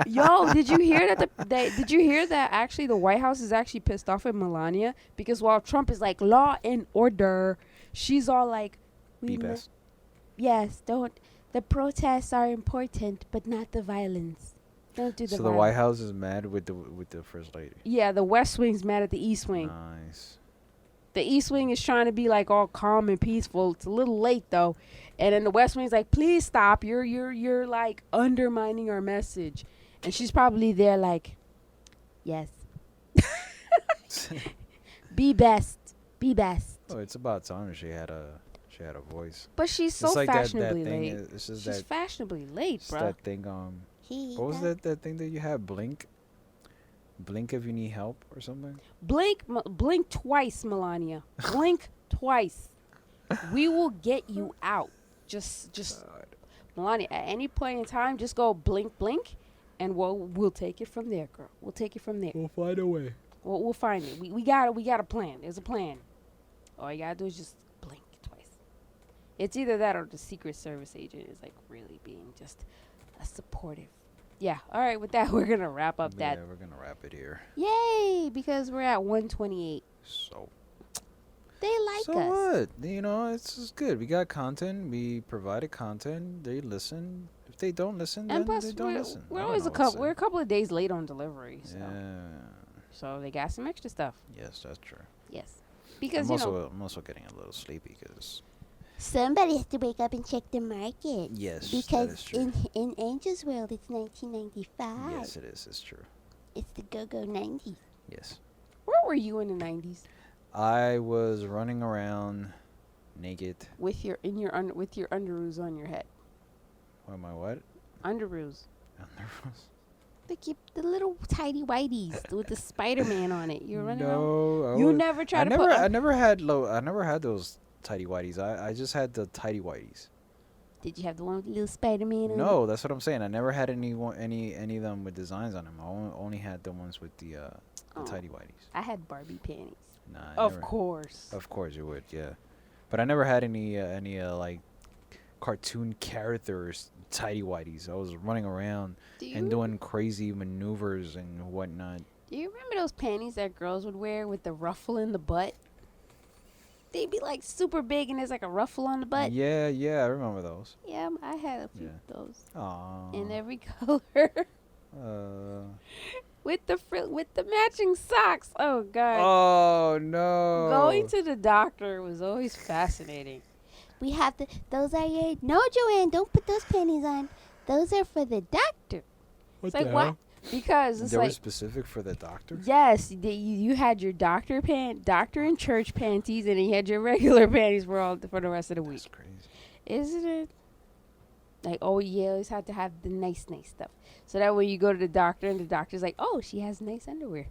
"Yo, did you hear that actually the White House is actually pissed off at Melania because while Trump is like law and order, she's all like, Be best. Yes, don't. The protests are important, but not the violence. Don't do the So violence." the White House is mad with the first lady. Yeah, the West Wing's mad at the East Wing. Nice. The East Wing is trying to be like all calm and peaceful. It's a little late though, and then the West Wing's like, "Please stop! You're like undermining our message," and she's probably there like, "Yes, be best, be best." Oh, it's about time she had a voice. But she's so It's like fashionably that thing. late. It's just She's fashionably late, it's bro. that thing. What was that thing that you had? Blink if you need help or something. Blink twice, Melania. Blink twice. We will get you out. Just Melania. At any point in time, just go blink, and we'll take it from there, girl. We'll take it from there. We'll find a way. We'll find it. We got a plan. There's a plan. All you gotta do is just blink twice. It's either that or the Secret Service agent is like really being just a supportive. Yeah. All right. With that, we're gonna wrap up that. Yeah, we're gonna wrap it here. Yay! Because we're at 128. So. They like So us. what? It's just good. We got content. We provided content. They listen. If they don't listen, And then plus, they don't listen. we're I don't always know a what to couple. say. We're a couple of days late on delivery, so Yeah. they got some extra stuff. Yes, that's true. Yes, because I'm also getting a little sleepy because. somebody has to wake up and check the market. Yes, that Because is true. in Angel's world, it's 1995. Yes, it is. It's true. It's the go-go 90s. Yes. Where were you in the 90s? I was running around naked. With your underoos on your head. What am I? What? Underoos. Underoos? The little tidy whities with the Spider-Man on it. You're running around. No, You never tried to put. I never had those tidy whities. I just had the tidy whities. Did you have the one with the little Spider-Man on it? No, that's what I'm saying. I never had any of them with designs on them. I only had the ones with the tidy whities. I had Barbie panties. Nah, Of course. Of course you would, yeah. But I never had any like cartoon characters tidy whities. I was running around and doing crazy maneuvers and whatnot. Do you remember those panties that girls would wear with the ruffle in the butt? They'd be like super big and there's like a ruffle on the butt. Yeah, I remember those. Yeah, I had a few of those. Aww. In every color. With the matching socks. Oh God. Oh no. Going to the doctor was always fascinating. We have those are your no, Joanne, don't put those panties on. Those are for the doctor. What it's like what? Because it's they like were specific for the doctor? Yes, you had your doctor and church panties, and then you had your regular panties for the rest of the week. That's crazy. Isn't it? Like, oh, you always have to have the nice stuff. So that when you go to the doctor, and the doctor's like, oh, she has nice underwear.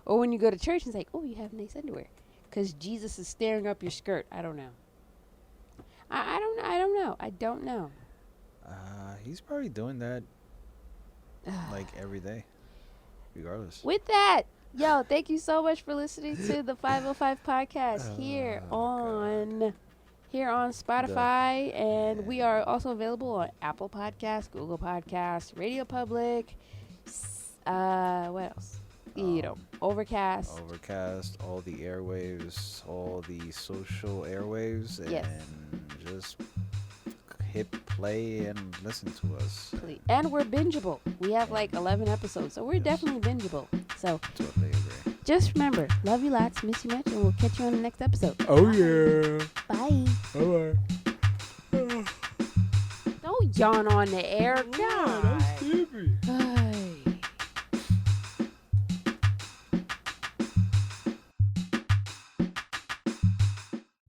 Or when you go to church, it's like, oh, you have nice underwear. Because Jesus is staring up your skirt. I don't know. I don't know. He's probably doing that like every day, regardless. With that, yo, thank you so much for listening to the 505 podcast here on Spotify, and we are also available on Apple Podcasts, Google Podcasts, Radio Public. What else? Overcast, all the airwaves, all the social airwaves, Yes. and just hit play and listen to us. please. And we're bingeable. We have like 11 episodes, so we're definitely bingeable. So Totally agree. just remember, love you lots, miss you much, and we'll catch you on the next episode. Oh yeah. Bye. Bye. Don't yawn on the air. Yeah, that's God. creepy.